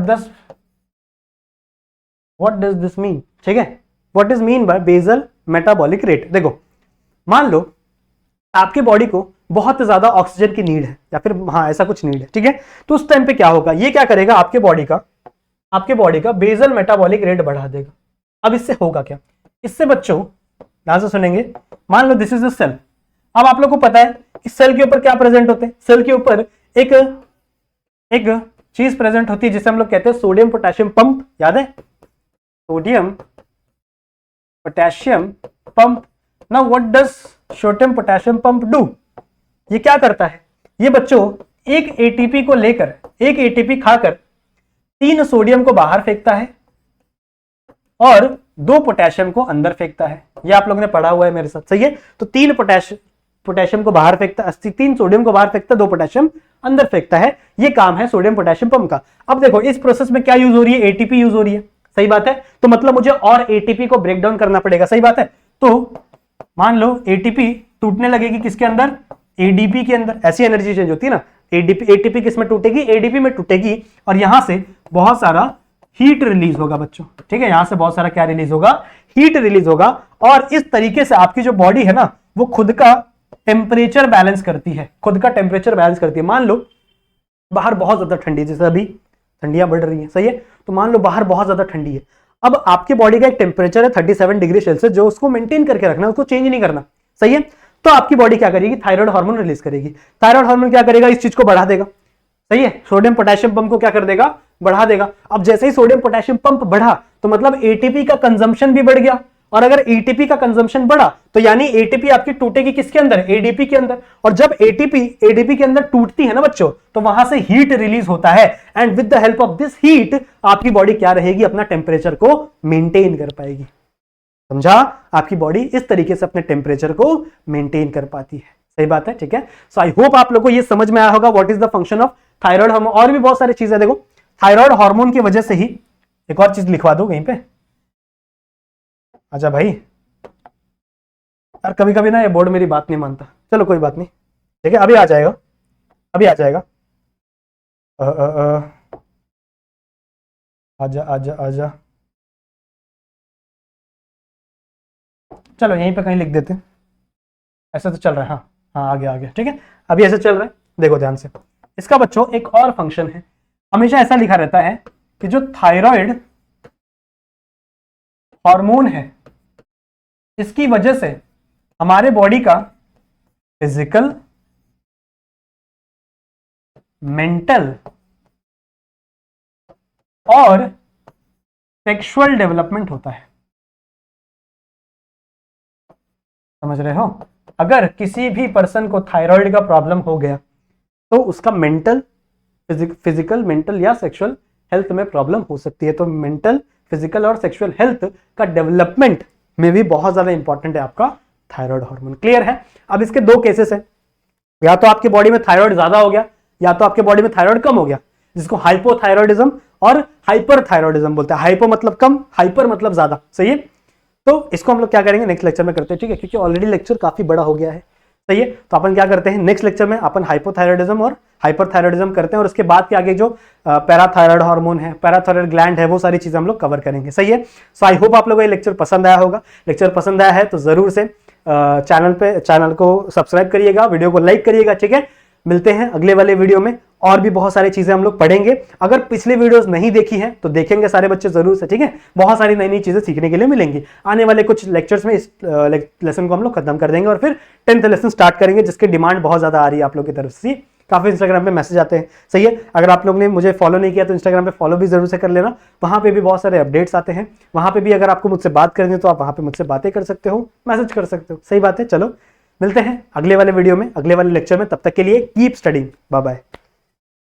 does this mean? ठीक है, what is mean by basal metabolic rate. देखो मान लो आपके बॉडी को बहुत ज्यादा ऑक्सीजन की नीड है, या फिर हाँ ऐसा कुछ नीड है, ठीक है, तो उस टाइम पे क्या होगा, ये क्या करेगा, आपके बॉडी का बेसल मेटाबॉलिक रेट बढ़ा देगा। अब इससे होगा क्या, इससे बच्चों ध्यान से सुनेंगे, मान लो दिस इज द सेल। अब आप लोग को पता है इस सेल के ऊपर क्या प्रेजेंट होते हैं, सेल के ऊपर एक चीज प्रेजेंट होती है जिसे हम लोग कहते हैं सोडियम पोटेशियम पंप। याद है, sodium potassium pump. Now what does sodium potassium pump do? ये क्या करता है, ये बच्चों एक ATP को लेकर, एक ATP खाकर 3 सोडियम को बाहर फेंकता है और 2 पोटेशियम को अंदर फेंकता है। ये आप लोगों ने पढ़ा हुआ है मेरे साथ, सही है। तो 3 पोटेशियम को बाहर फेंकता, 3 सोडियम को बाहर फेंकता, 2 पोटेशियम अंदर फेंकता है। ये काम है सोडियम पोटेशियम पंप का। अब देखो इस प्रोसेस में क्या यूज हो रही है, ATP यूज हो रही है, सही बात है। तो मतलब मुझे और ATP को ब्रेक डाउन करना पड़ेगा, सही बात है। तो मान लो ATP टूटने लगेगी किसके अंदर, ADP के अंदर। ऐसी एनर्जी चेंज होती है ना, ATP किस में टूटेगी, ADP में टूटेगी, और यहां से बहुत सारा हीट रिलीज होगा बच्चों। ठीक है, यहां से बहुत सारा क्या रिलीज होगा, हीट रिलीज होगा। और इस तरीके से आपकी जो बॉडी है ना, वो खुद का टेम्परेचर बैलेंस करती है, खुद का टेम्परेचर बैलेंस करती है। मान लो बाहर बहुत ज्यादा ठंडी है, जैसे अभी ठंडियां बढ़ रही है, सही है। तो मान लो बाहर बहुत ज्यादा ठंडी है, अब आपके बॉडी का एक टेम्परेचर है 37 डिग्री सेल्सियस, जो उसको मेंटेन करके रखना है, उसको चेंज नहीं करना, सही है। तो आपकी बॉडी क्या करेगी, थायराइड हार्मोन रिलीज करेगी। थायराइड हार्मोन क्या करेगा, इस चीज को बढ़ा देगा, सही है, सोडियम पोटेशियम पंप को क्या कर देगा, बढ़ा देगा। अब जैसे ही सोडियम पोटेशियम पंप बढ़ा तो मतलब एटीपी का कंजम्पशन भी बढ़ गया, और अगर एटीपी का कंजम्पशन बढ़ा तो यानी एटीपी आपकी टूटेगी किसके अंदर, एडीपी के अंदर। और जब एडीपी के अंदर टूटती है ना बच्चों, तो वहां से हीट रिलीज होता है, and with the help of this heat आपकी बॉडी क्या रहेगी, अपना टेम्परेचर को मेंटेन कर पाएगी। समझा, आपकी बॉडी इस तरीके से अपने टेम्परेचर को मेंटेन कर पाती है। सही बात है, ठीक है। सो आई होप आप लोगों को ये समझ में आया होगा what is the function of thyroid hormone. और भी बहुत सारी चीजें, देखो थायराइड हार्मोन की वजह से ही, एक और चीज लिखवा दो कहीं पे, अच्छा भाई यार कभी कभी ना ये बोर्ड मेरी बात नहीं मानता, चलो कोई बात नहीं, ठीक है, अभी आ जाएगा, अभी आ जाएगा। आजा आजा आजा, चलो यहीं पे कहीं लिख देते, ऐसा तो चल रहा है, हाँ हाँ आ गया आ गया, ठीक है, अभी ऐसे चल रहा है। देखो ध्यान से, इसका बच्चों एक और फंक्शन है, हमेशा ऐसा लिखा रहता है कि जो थायराइड हार्मोन है, इसकी वजह से हमारे बॉडी का फिजिकल, मेंटल और सेक्सुअल डेवलपमेंट होता है। समझ रहे हो, अगर किसी भी पर्सन को थायराइड का प्रॉब्लम हो गया तो उसका मेंटल, फिजिकल, मेंटल या सेक्सुअल हेल्थ में प्रॉब्लम हो सकती है। तो मेंटल, फिजिकल और सेक्सुअल हेल्थ का डेवलपमेंट में भी बहुत ज्यादा इंपॉर्टेंट है आपका थायराइड हार्मोन। क्लियर है। अब इसके दो केसेस है, या तो आपकी बॉडी में थायराइड ज्यादा हो गया, या तो आपके बॉडी में थायराइड कम हो गया, जिसको हाइपोथायरॉयडिज्म और हाइपरथायरॉयडिज्म बोलते हैं। हाइपो मतलब कम, हाइपर मतलब ज्यादा, सही है। तो इसको हम लोग क्या करेंगे, नेक्स्ट लेक्चर में करते हैं, ठीक है, क्योंकि ऑलरेडी लेक्चर काफी बड़ा हो गया है, सही है। तो अपन क्या करते हैं, नेक्स्ट लेक्चर में अपन हाइपोथायरॉयडिज्म और हाइपरथायरॉयडिज्म करते हैं, और उसके बाद के आगे जो पैराथायरॉयड हार्मोन है, पैराथायरॉयड ग्लैंड है, वो सारी चीजें हम लोग कवर करेंगे, सही है। सो आई होप आप लोगों को ये लेक्चर पसंद आया होगा। लेक्चर पसंद आया है तो जरूर से चैनल को सब्सक्राइब करिएगा, वीडियो को लाइक करिएगा, ठीक है। मिलते हैं अगले वाले वीडियो में, और भी बहुत सारी चीजें हम लोग पढ़ेंगे। अगर पिछले वीडियोस नहीं देखी हैं तो देखेंगे सारे बच्चे जरूर से, ठीक है। बहुत सारी नई नई चीजें सीखने के लिए मिलेंगी। आने वाले कुछ लेक्चर्स में इस लेसन को हम लोग खत्म कर देंगे, और फिर 10th लेसन स्टार्ट करेंगे, जिसकी डिमांड बहुत ज्यादा आ रही है आप लोग की तरफ से। काफी इंस्टाग्राम पे मैसेज आते हैं, सही है। अगर आप लोग ने मुझे फॉलो नहीं किया तो इंस्टाग्राम पे फॉलो भी जरूर से कर लेना, वहां पे भी बहुत सारे अपडेट्स आते हैं। वहां पे भी अगर आपको मुझसे बात करनी है तो आप वहां पे मुझसे बातें कर सकते हो, मैसेज कर सकते हो, सही बात है। चलो मिलते हैं अगले वाले वीडियो में, अगले वाले लेक्चर में। तब तक के लिए कीप स्टडीइंग, बाय बाय।